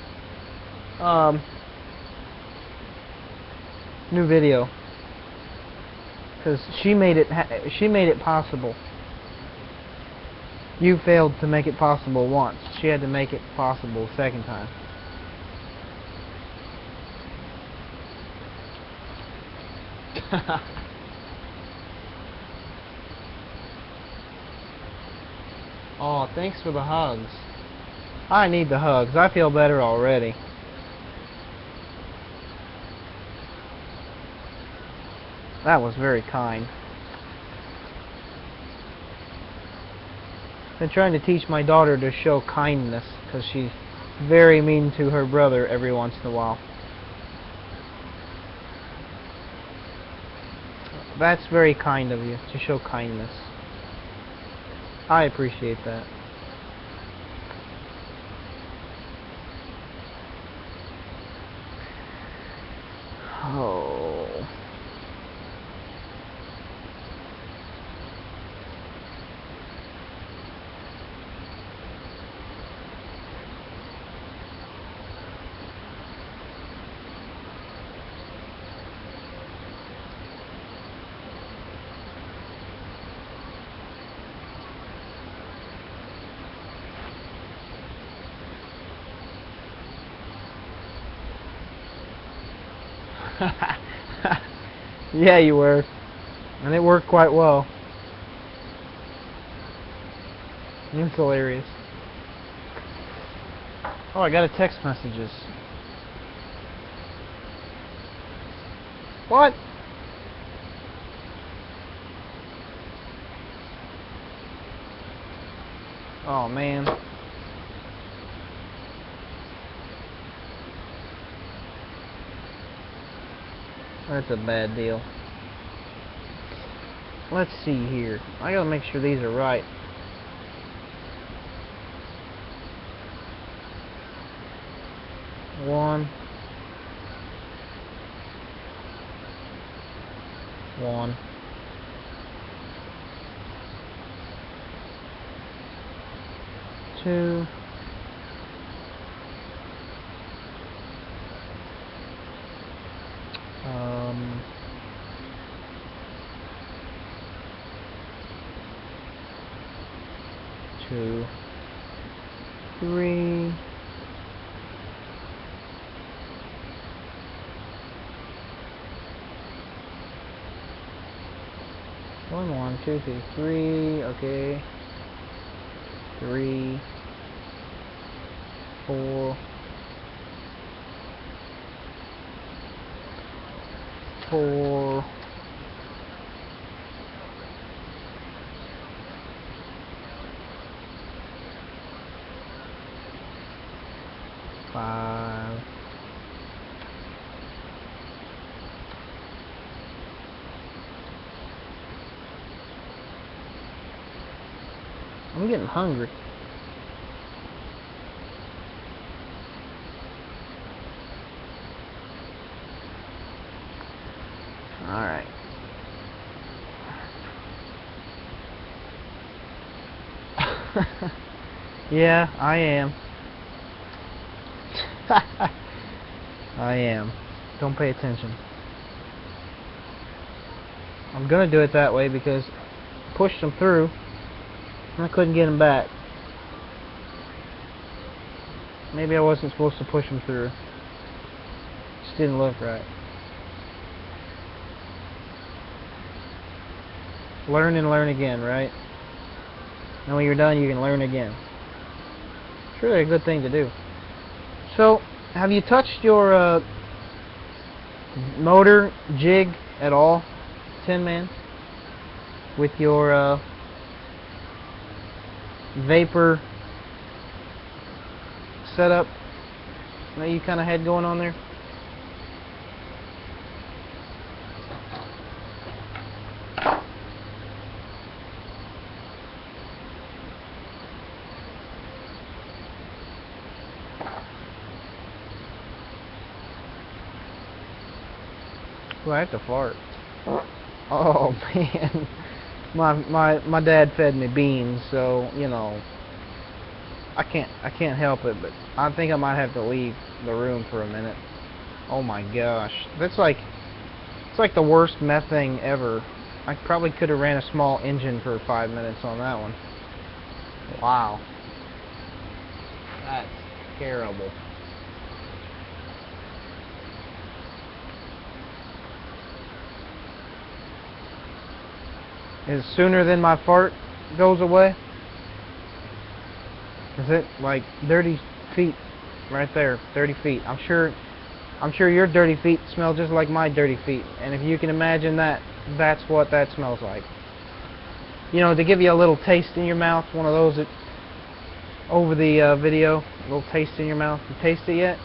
Speaker 1: new video, because she made it possible. You failed to make it possible once. She had to make it possible a second time. Oh, thanks for the hugs. I need the hugs. I feel better already. That was very kind. Been trying to teach my daughter to show kindness, because she's very mean to her brother every once in a while. That's very kind of you, to show kindness. I appreciate that. Oh. Yeah, you were. And it worked quite well. It's hilarious. Oh, I got a text messages. What? Oh, man. That's a bad deal. Let's see here. I gotta make sure these are right. One. Two. Two, three, one, two, three, okay, 3, 4, 4, 5, 'm getting hungry. Alright. Yeah, I am. I am. Don't pay attention. I'm gonna do it that way because I pushed them through and I couldn't get them back. Maybe I wasn't supposed to push them through. Just didn't look right. Learn and learn again, right? And when you're done, you can learn again. It's really a good thing to do. So, have you touched your motor jig at all, Tin Man? With your vapor setup that you kind of had going on there? Well, I have to fart. Oh man, my dad fed me beans, so you know I can't help it. But I think I might have to leave the room for a minute. Oh my gosh, it's like the worst meth thing ever. I probably could have ran a small engine for 5 minutes on that one. Wow, that's terrible. Is it sooner than my fart goes away? Is it like dirty feet right there? Dirty feet. I'm sure your dirty feet smell just like my dirty feet. And if you can imagine that, that's what that smells like. You know, to give you a little taste in your mouth, one of those that over the video, a little taste in your mouth. You taste it yet?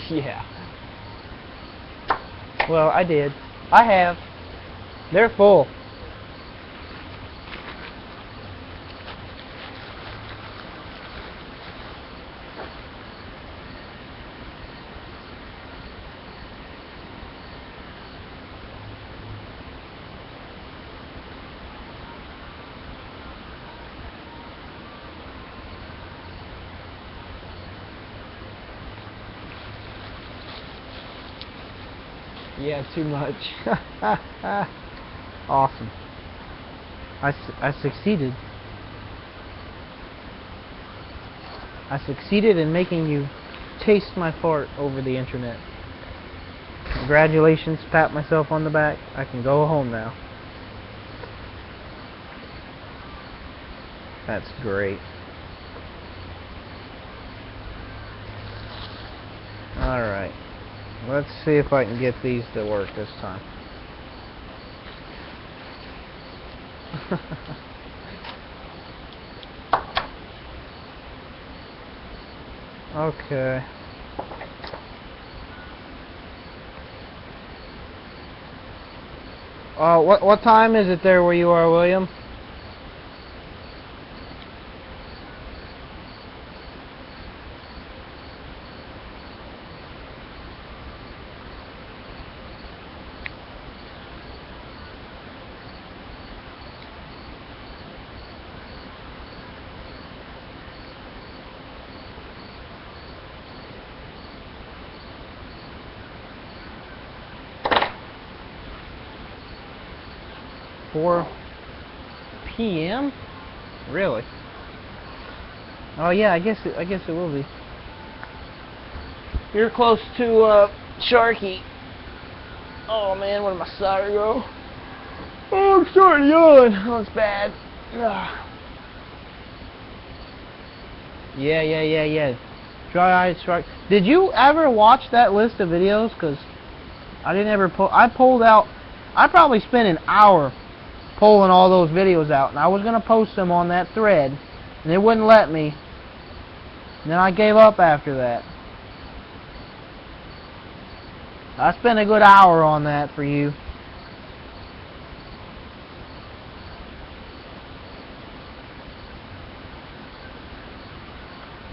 Speaker 1: Yeah. Well, I did. I have. They're full. Yeah, too much. Awesome. I succeeded. I succeeded in making you taste my fart over the internet. Congratulations, pat myself on the back. I can go home now. That's great. Alright. Let's see if I can get these to work this time. Okay. What time is it there where you are, William? Four p.m. Really? Oh yeah, I guess it will be. You're close to Sharky. Oh man, where did my cider go? Oh, I'm starting to yawn. Oh, it's bad. Ugh. Yeah. Dry eyes, Shark. Did you ever watch that list of videos? Cause I didn't ever pull. I pulled out. I probably spent an hour pulling all those videos out, and I was gonna post them on that thread, and it wouldn't let me. And then I gave up after that. I spent a good hour on that for you.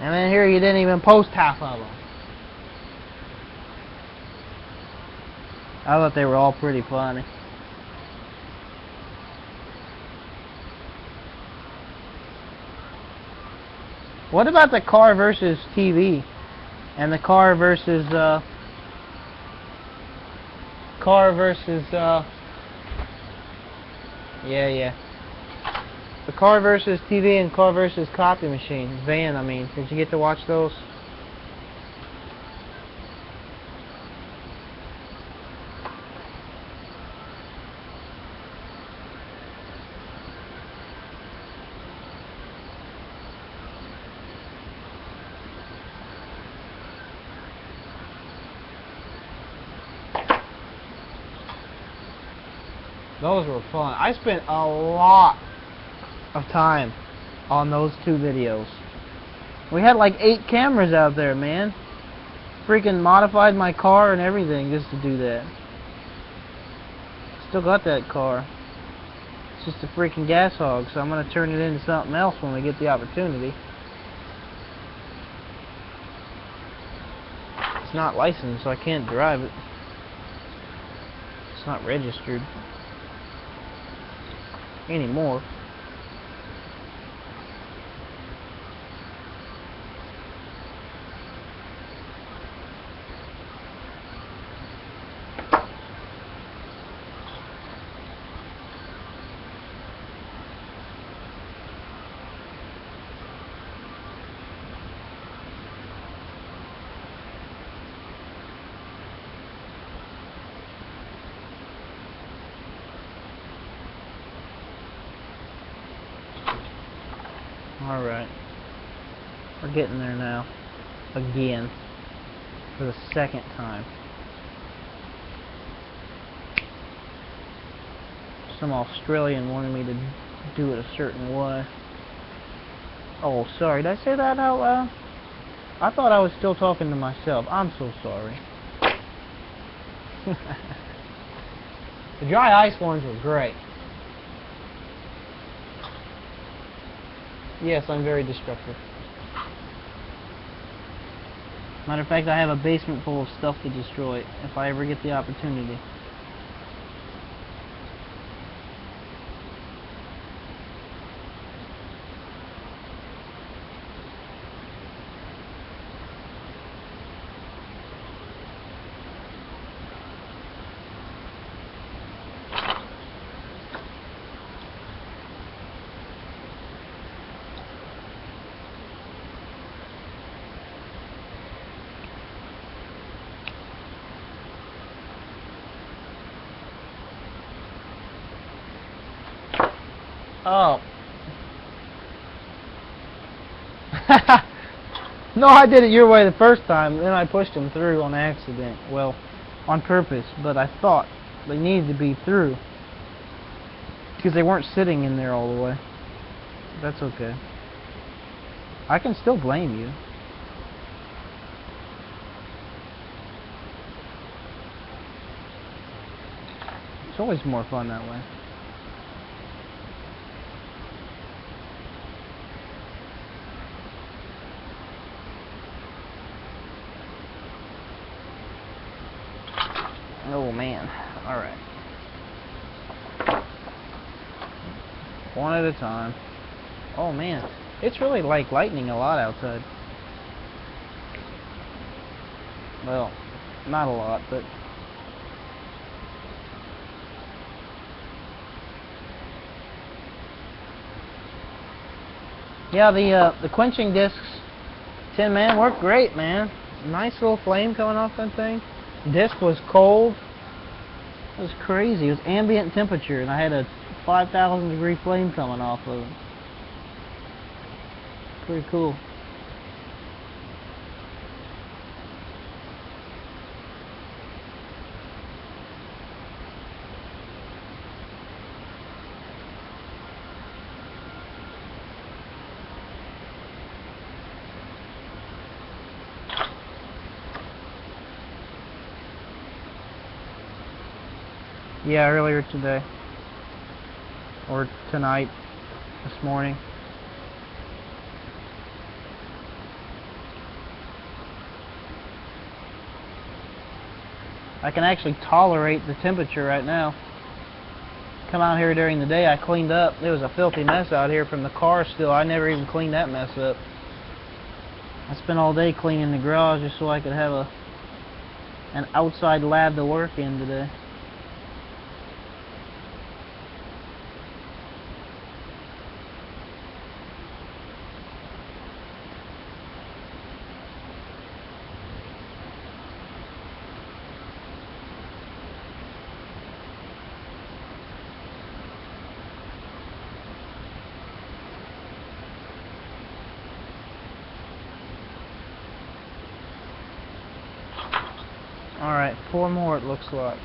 Speaker 1: And then here you didn't even post half of them. I thought they were all pretty funny. What about the car versus TV? And the car versus car versus, the car versus TV and car versus copy machine. Van, I mean. Did you get to watch those? Those were fun. I spent a lot of time on those two videos. We had like 8 cameras out there, man. Freaking modified my car and everything just to do that. Still got that car. It's just a freaking gas hog, so I'm gonna turn it into something else when we get the opportunity. It's not licensed, so I can't drive it. It's not registered anymore. Alright. We're getting there now. Again. For the second time. Some Australian wanted me to do it a certain way. Oh, sorry. Did I say that out loud? I thought I was still talking to myself. I'm so sorry. The dry ice ones were great. Yes, I'm very destructive. Matter of fact, I have a basement full of stuff to destroy if I ever get the opportunity. Oh. No, I did it your way the first time, then I pushed them through on accident. Well, on purpose, but I thought they needed to be through. Because they weren't sitting in there all the way. That's okay. I can still blame you. It's always more fun that way. Oh man, alright. One at a time. Oh man, it's really like lightning a lot outside. Well, not a lot, but... Yeah, the quenching discs, Tin Man, worked great, man. Nice little flame coming off that thing. Disc was cold. It was crazy. It was ambient temperature, and I had a 5,000 degree flame coming off of it. Pretty cool. Yeah, earlier today. Or tonight. This morning. I can actually tolerate the temperature right now. Come out here during the day, I cleaned up. There was a filthy mess out here from the car still. I never even cleaned that mess up. I spent all day cleaning the garage just so I could have an outside lab to work in today. Alright, 4 more it looks like.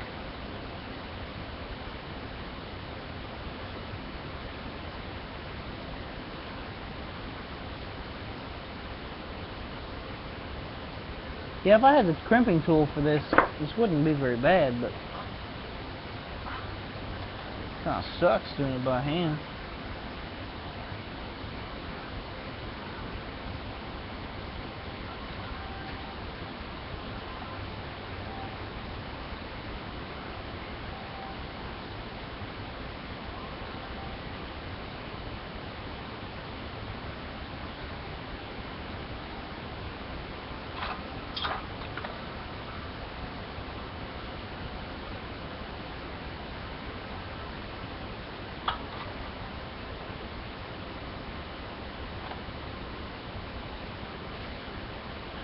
Speaker 1: Yeah, if I had the crimping tool for this, this wouldn't be very bad, but it kind of sucks doing it by hand.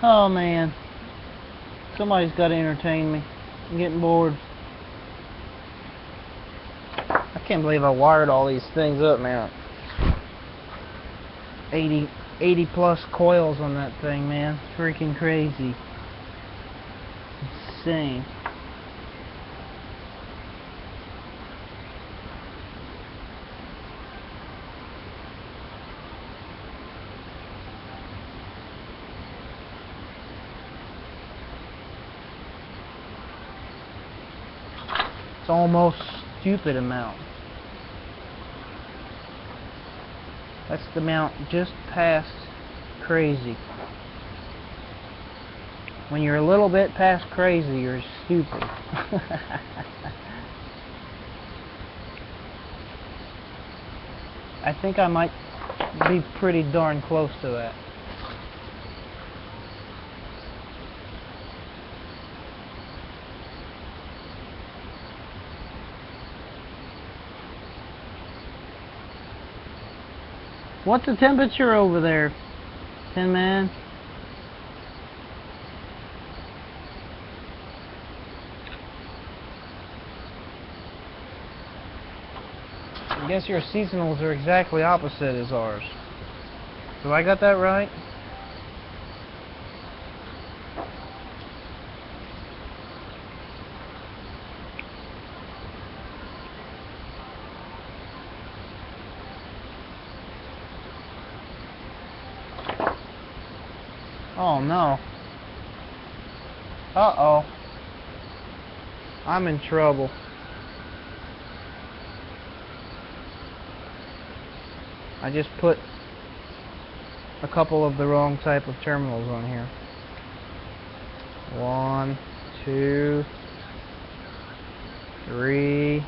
Speaker 1: Oh man, somebody's got to entertain me. I'm getting bored. I can't believe I wired all these things up, man. 80 plus coils on that thing, man. Freaking crazy. Insane. It's almost stupid amount. That's the amount just past crazy. When you're a little bit past crazy, you're stupid. I think I might be pretty darn close to that. What's the temperature over there, Tin Man? I guess your seasonals are exactly opposite as ours. Have I got that right? Oh no. Uh-oh. I'm in trouble. I just put a couple of the wrong type of terminals on here. 1, 2, 3,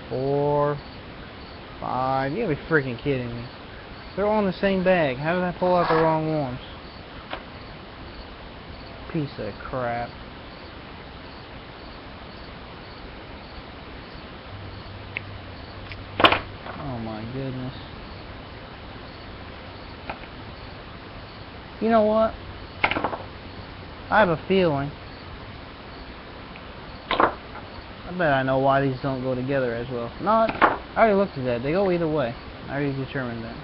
Speaker 1: 4, 5. You gotta be freaking kidding me. They're all in the same bag. How did I pull out the wrong ones? Piece of crap. Oh my goodness. You know what? I have a feeling. I bet I know why these don't go together as well. No, I already looked at that. They go either way. I already determined that.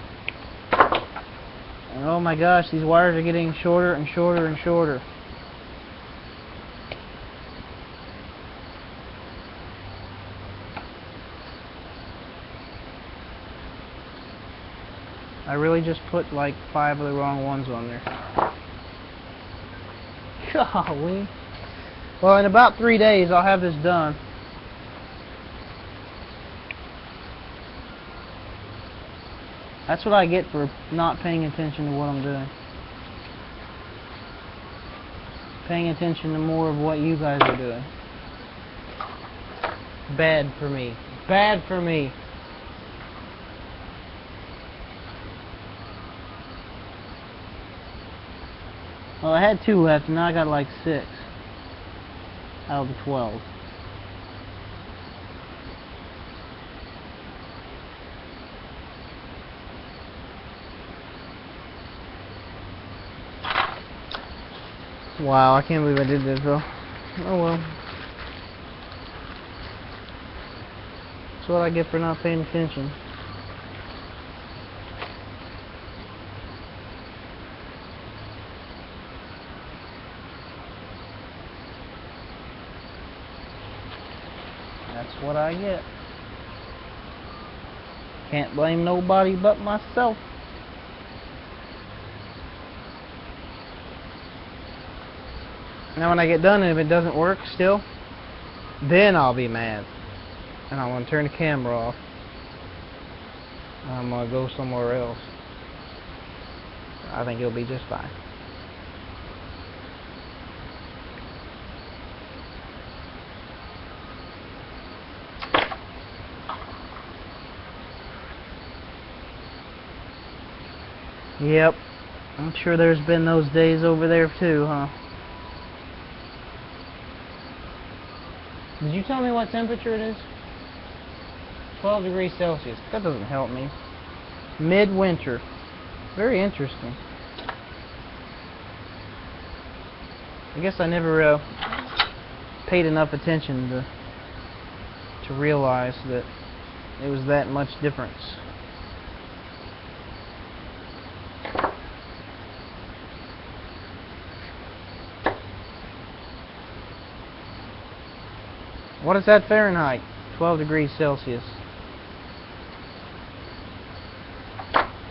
Speaker 1: And oh my gosh, these wires are getting shorter and shorter and shorter. I really just put like 5 of the wrong ones on there. Golly. Well, in about 3 days I'll have this done. That's what I get for not paying attention to what I'm doing. Paying attention to more of what you guys are doing. Bad for me. Bad for me. Well, I had 2 left, and now I got like 6 out of the 12. Wow, I can't believe I did this though. Oh well. That's what I get for not paying attention. what I get. Can't blame nobody but myself. Now when I get done and if it doesn't work still, then I'll be mad. And I'm going to turn the camera off. And I'm going to go somewhere else. I think it'll be just fine. Yep. I'm sure there's been those days over there too, huh? Did you tell me what temperature it is? 12 degrees Celsius. That doesn't help me. Midwinter. Very interesting. I guess I never paid enough attention to realize that it was that much difference. What is that Fahrenheit? 12 degrees Celsius.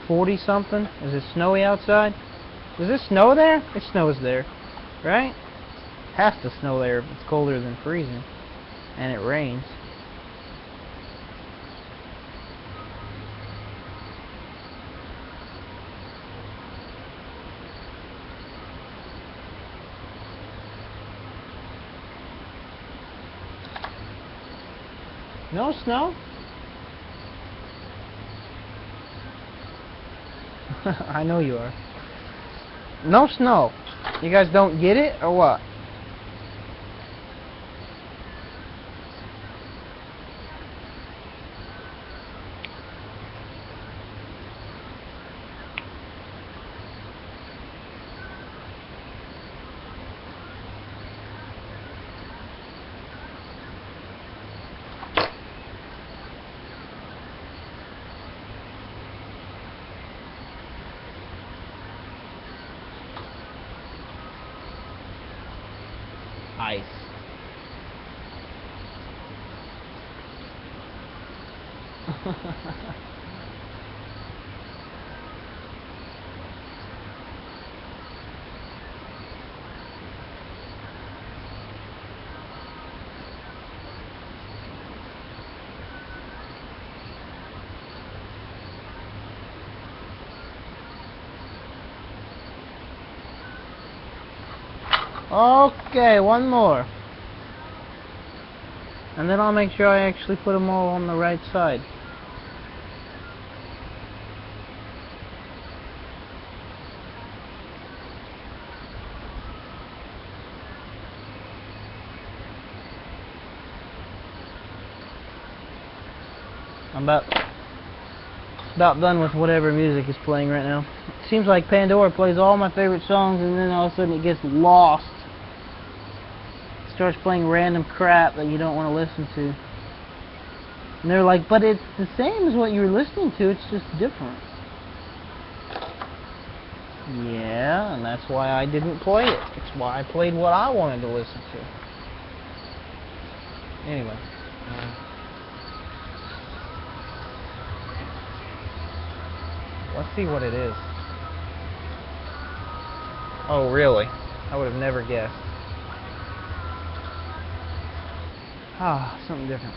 Speaker 1: 40 something? Is it snowy outside? Does it snow there? It snows there, right? It has to snow there if it's colder than freezing. And it rains. No snow? I know you are. No snow. You guys don't get it, or what? Ice. Okay, one more. And then I'll make sure I actually put them all on the right side. I'm about done with whatever music is playing right now. It seems like Pandora plays all my favorite songs and then all of a sudden it gets lost. It starts playing random crap that you don't want to listen to. And they're like, but it's the same as what you were listening to, it's just different. Yeah, and that's why I didn't play it. It's why I played what I wanted to listen to. Anyway. Let's see what it is. Oh, really? I would have never guessed. Ah, something different.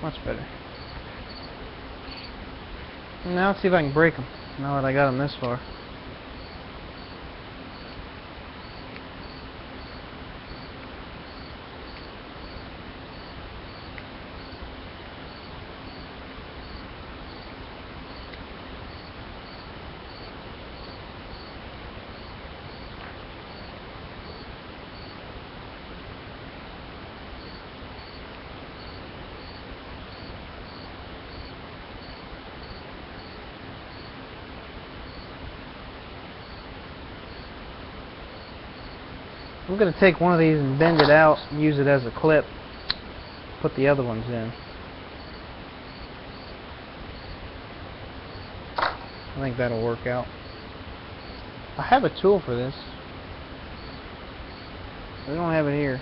Speaker 1: Much better. Now let's see if I can break them, now that I got them this far. I'm going to take one of these and bend it out and use it as a clip. Put the other ones in. I think that'll work out. I have a tool for this. I don't have it here.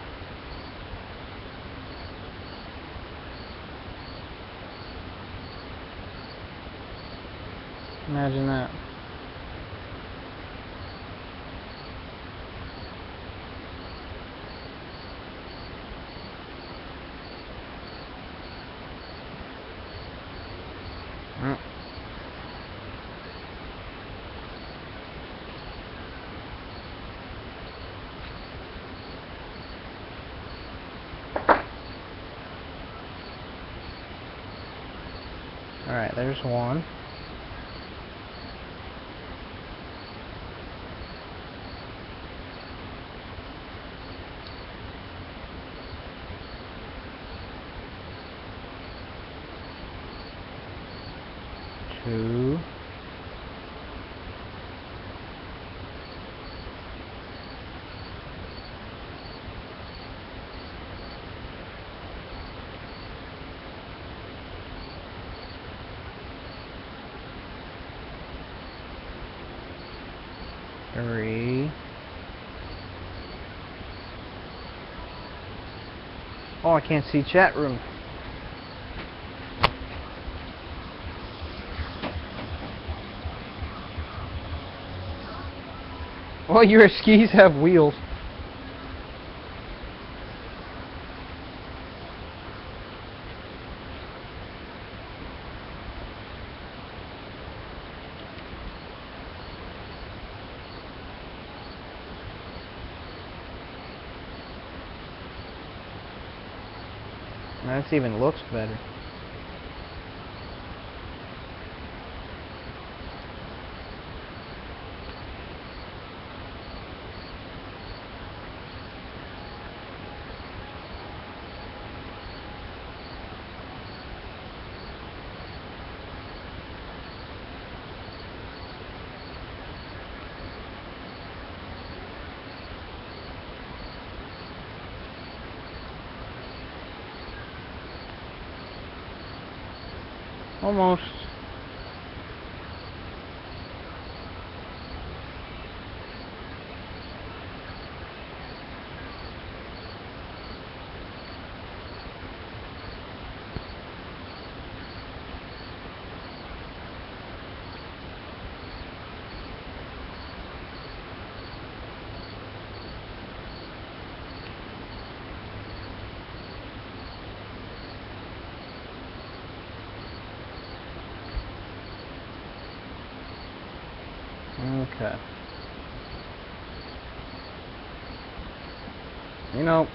Speaker 1: Imagine that. Alright, there's one. Two. Three. Oh, I can't see chat room. Well, your skis have wheels. That even looks better. Almost. Okay. You know,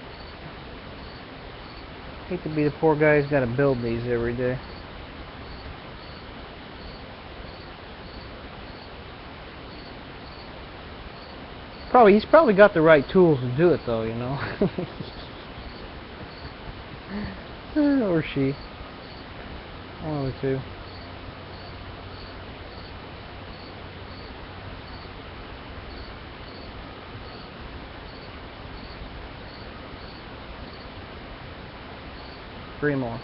Speaker 1: hate to be the poor guy who's got to build these every day. He's probably got the right tools to do it though, you know. Or she. One of the two. Three more.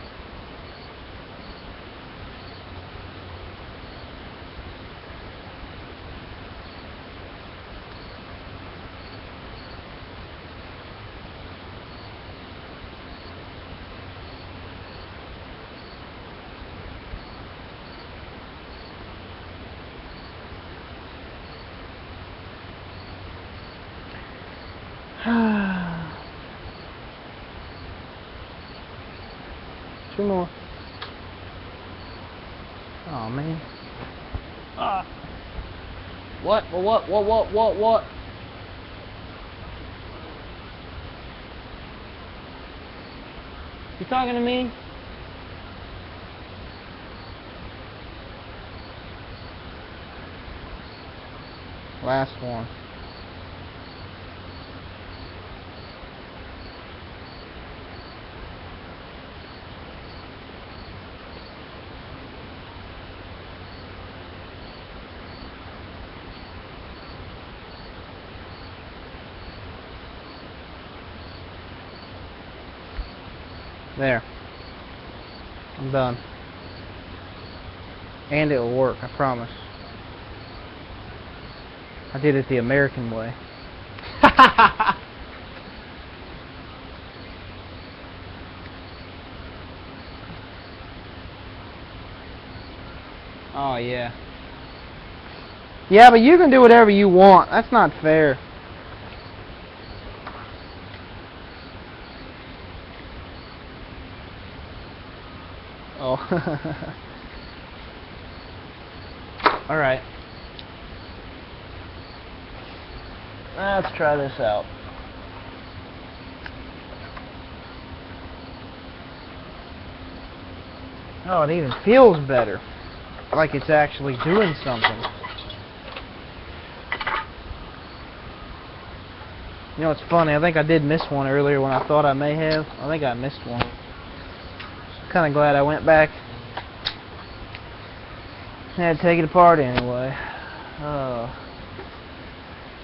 Speaker 1: Two more. Oh man. Ah. What? What? You talking to me? Last one. There. I'm done. And it'll work, I promise. I did it the American way. Oh yeah. Yeah, but you can do whatever you want. That's not fair. Oh. Alright. Let's try this out. Oh, it even feels better. Like it's actually doing something. You know, it's funny. I think I did miss one earlier when I thought I may have. I think I missed one. Kind of glad I went back. I had to take it apart anyway. Oh.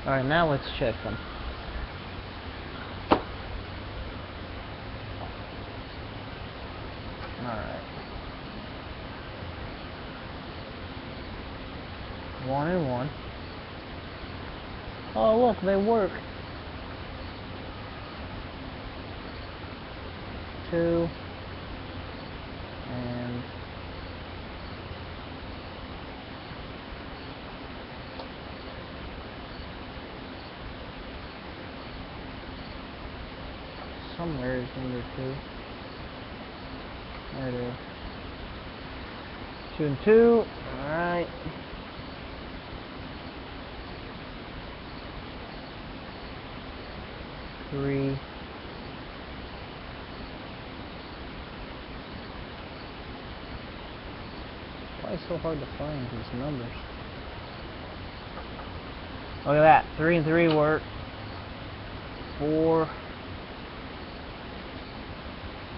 Speaker 1: Alright, now let's check them. Alright. 1 and 1. Oh, look, they work. 2 and 'somewhere is number 2. There it is. 2 and 2. Alright. Three. Why is it so hard to find these numbers? Look at that. 3 and 3 work. 4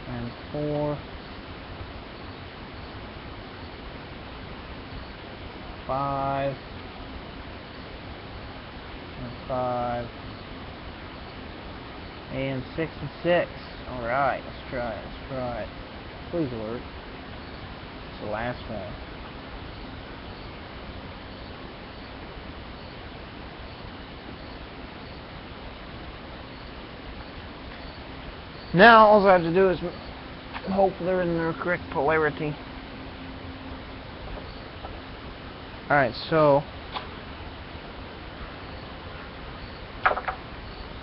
Speaker 1: and 4. 5 and 5. And 6 and 6. Alright, let's try it. Let's try it. Please work. It's the last one. Now, all I have to do is hope they're in their correct polarity. Alright, so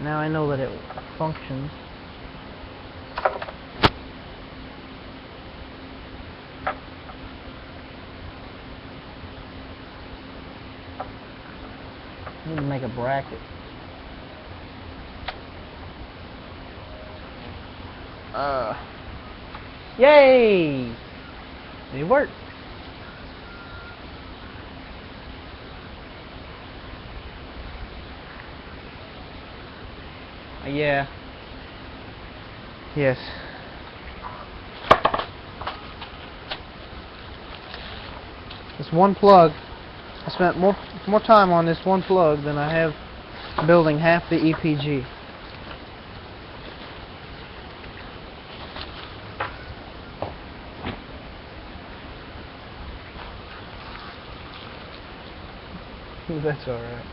Speaker 1: now I know that it functions. I need to make a bracket. Yay! It worked. Yeah. Yes. This one plug, I spent more time on this one plug than I have building half the EPG. That's alright.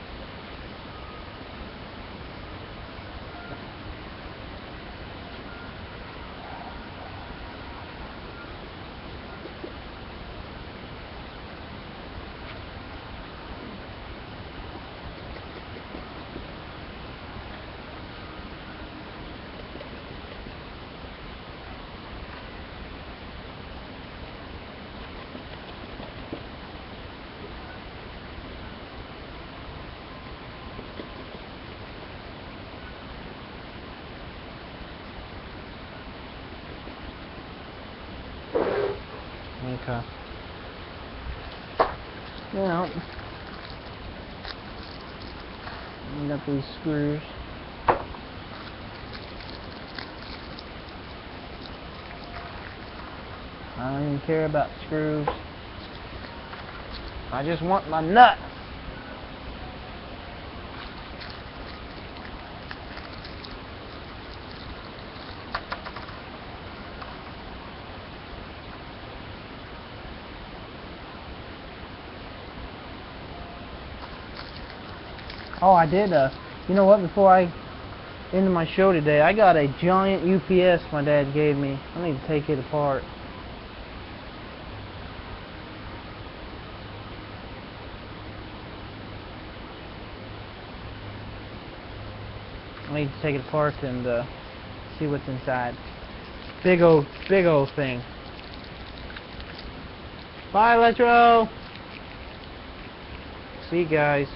Speaker 1: Okay. Now, we got these screws. I don't even care about screws. I just want my nut. Oh, I did, you know what, before I end my show today, I got a giant UPS my dad gave me. I need to take it apart. I need to take it apart and see what's inside. Big old thing. Bye, Electro! See you guys.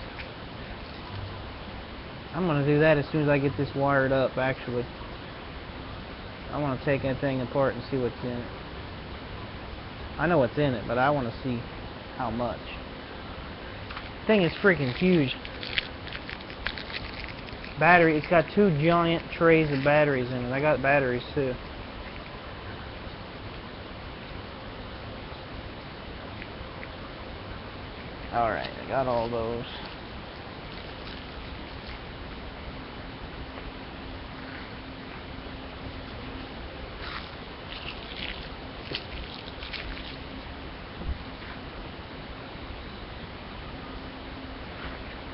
Speaker 1: I'm gonna do that as soon as I get this wired up, actually. I want to take that thing apart and see what's in it. I know what's in it, but I want to see how much. Thing is freaking huge. Battery, it's got 2 giant trays of batteries in it. I got batteries too. Alright, I got all those.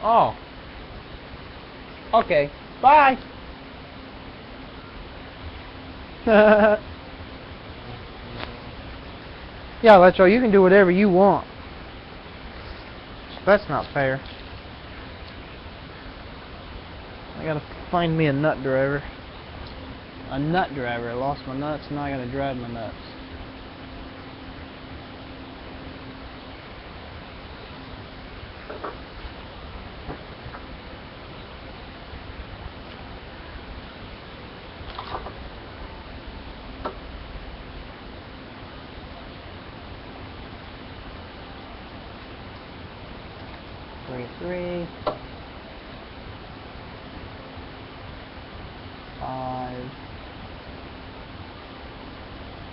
Speaker 1: Oh. Okay. Bye. Yeah, Electro, you can do whatever you want. That's not fair. I gotta find me a nut driver. A nut driver. I lost my nuts, now I gotta drive my nuts. Three, 5,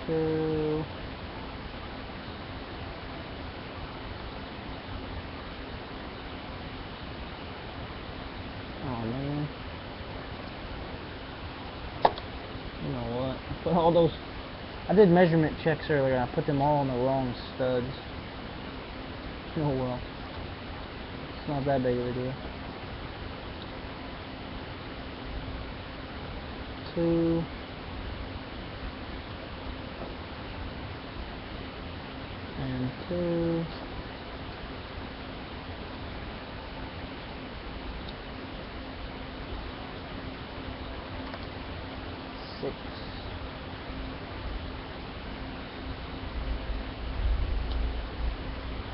Speaker 1: 2, oh man, you know what, I put all those, I did measurement checks earlier and I put them all on the wrong studs. Oh well. It's not that big of a deal. 2. And 2. 6.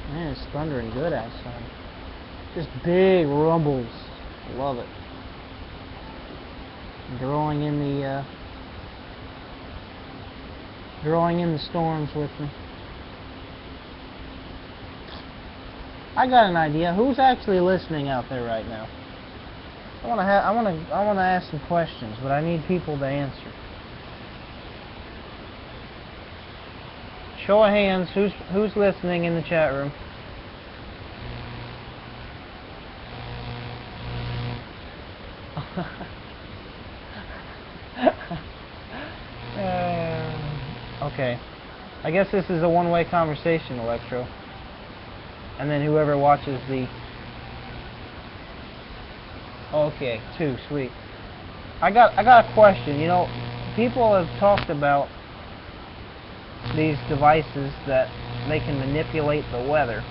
Speaker 1: Man, it's thundering good outside. Just big rumbles. Love it. Drawing in the storms with me. I got an idea. Who's actually listening out there right now? I wanna ask some questions, but I need people to answer. Show of hands. Who's listening in the chat room? Okay. I guess this is a one-way conversation, Electro. And then whoever watches the... Okay, 2, sweet. I got a question. You know, people have talked about these devices that they can manipulate the weather.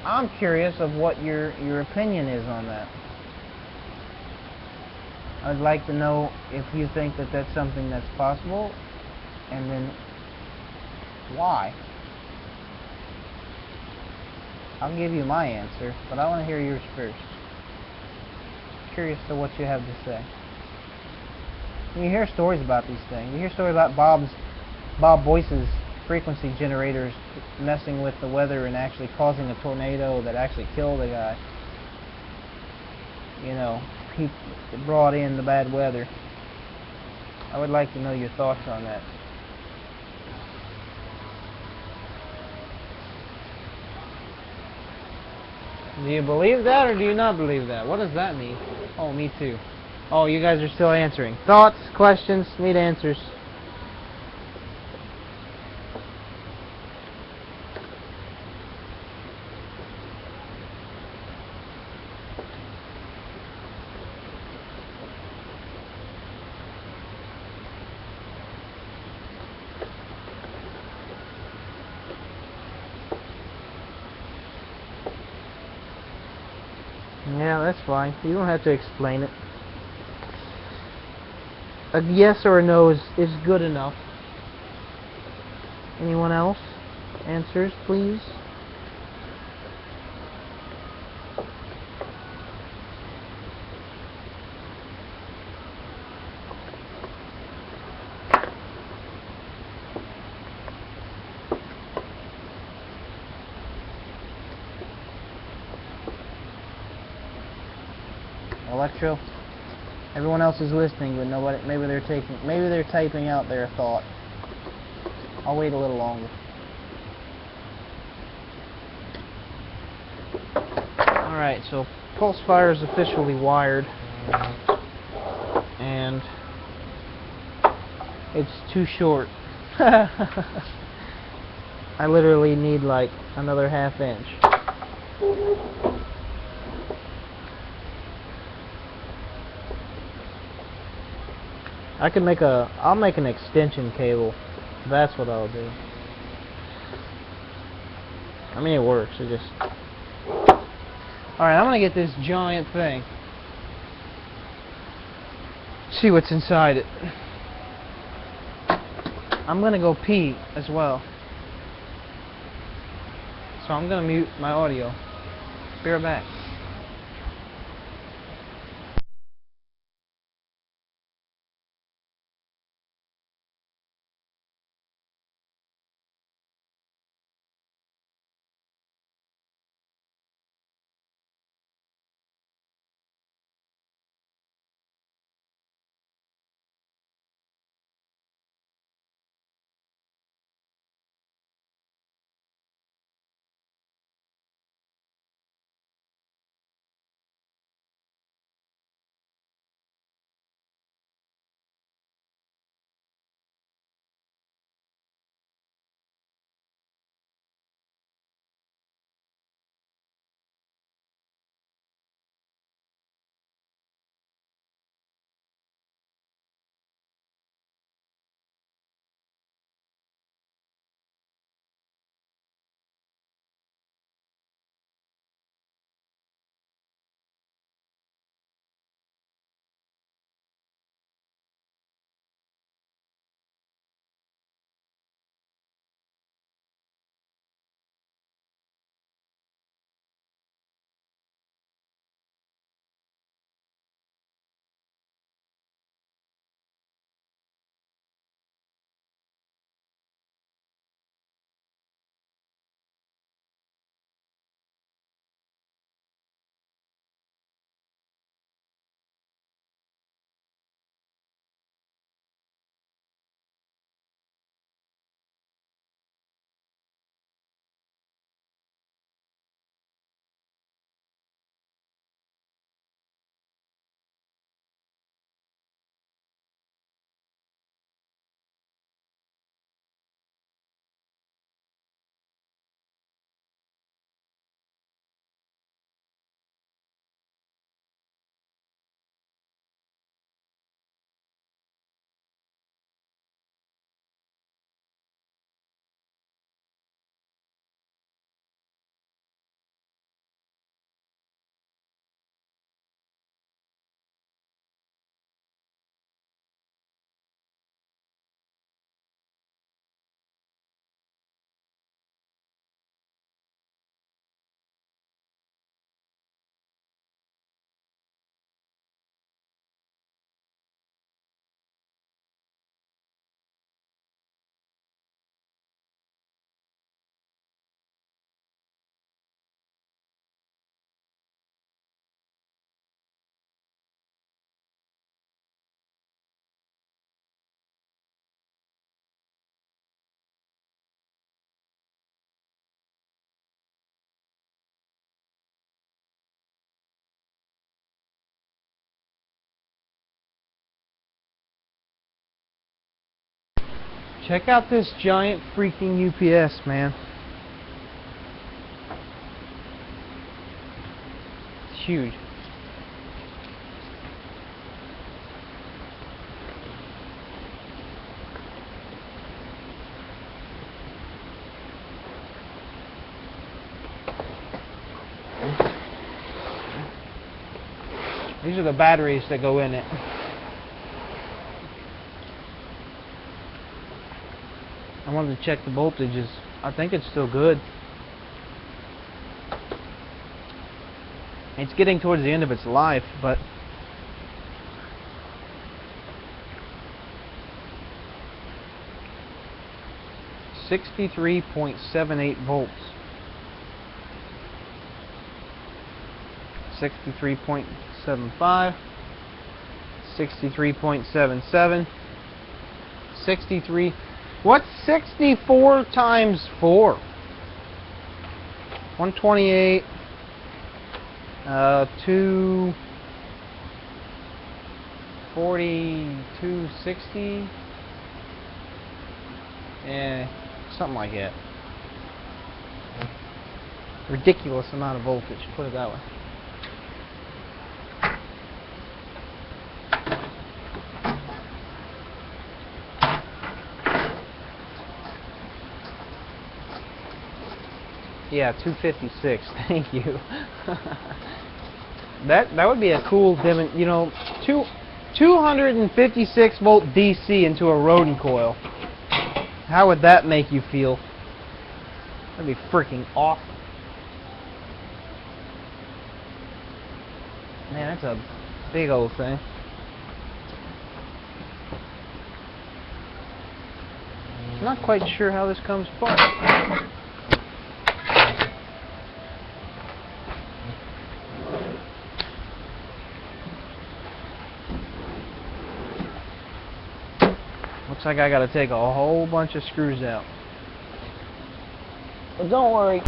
Speaker 1: I'm curious of what your opinion is on that. I'd like to know if you think that that's something that's possible, and then why. I'll give you my answer, but I want to hear yours first. Curious to what you have to say. You hear stories about these things. You hear stories about Bob Boyce's frequency generators messing with the weather and actually causing a tornado that actually killed a guy. You know, he brought in the bad weather. I would like to know your thoughts on that. Do you believe that or do you not believe that? What does that mean? Oh, me too. Oh, you guys are still answering. Thoughts, questions, need answers. Yeah, that's fine. You don't have to explain it. A yes or a no is good enough. Anyone else? Answers, please. Electro. Everyone else is listening, but nobody. Maybe they're typing out their thought. I'll wait a little longer. All right, so pulse fire is officially wired, and it's too short. I literally need like another ½ inch. I'll make an extension cable. That's what I'll do. I mean, it works. It just... Alright, I'm gonna get this giant thing. See what's inside it. I'm gonna go pee as well. So I'm gonna mute my audio. Be right back. Check out this giant freaking UPS, man. It's huge. These are the batteries that go in it. I wanted to check the voltages. I think it's still good. It's getting towards the end of its life, but .78 volts. 63.75, 63.77, 63. What's 64 times 4? 128, 240, 260, something like that. Ridiculous amount of voltage, put it that way. Yeah, 256. Thank you. that would be a cool dimming. You know, 256 volt DC into a rodent coil. How would that make you feel? That'd be freaking awesome. Man, that's a big old thing. I'm not quite sure how this comes apart. Looks like I gotta take a whole bunch of screws out. But don't worry,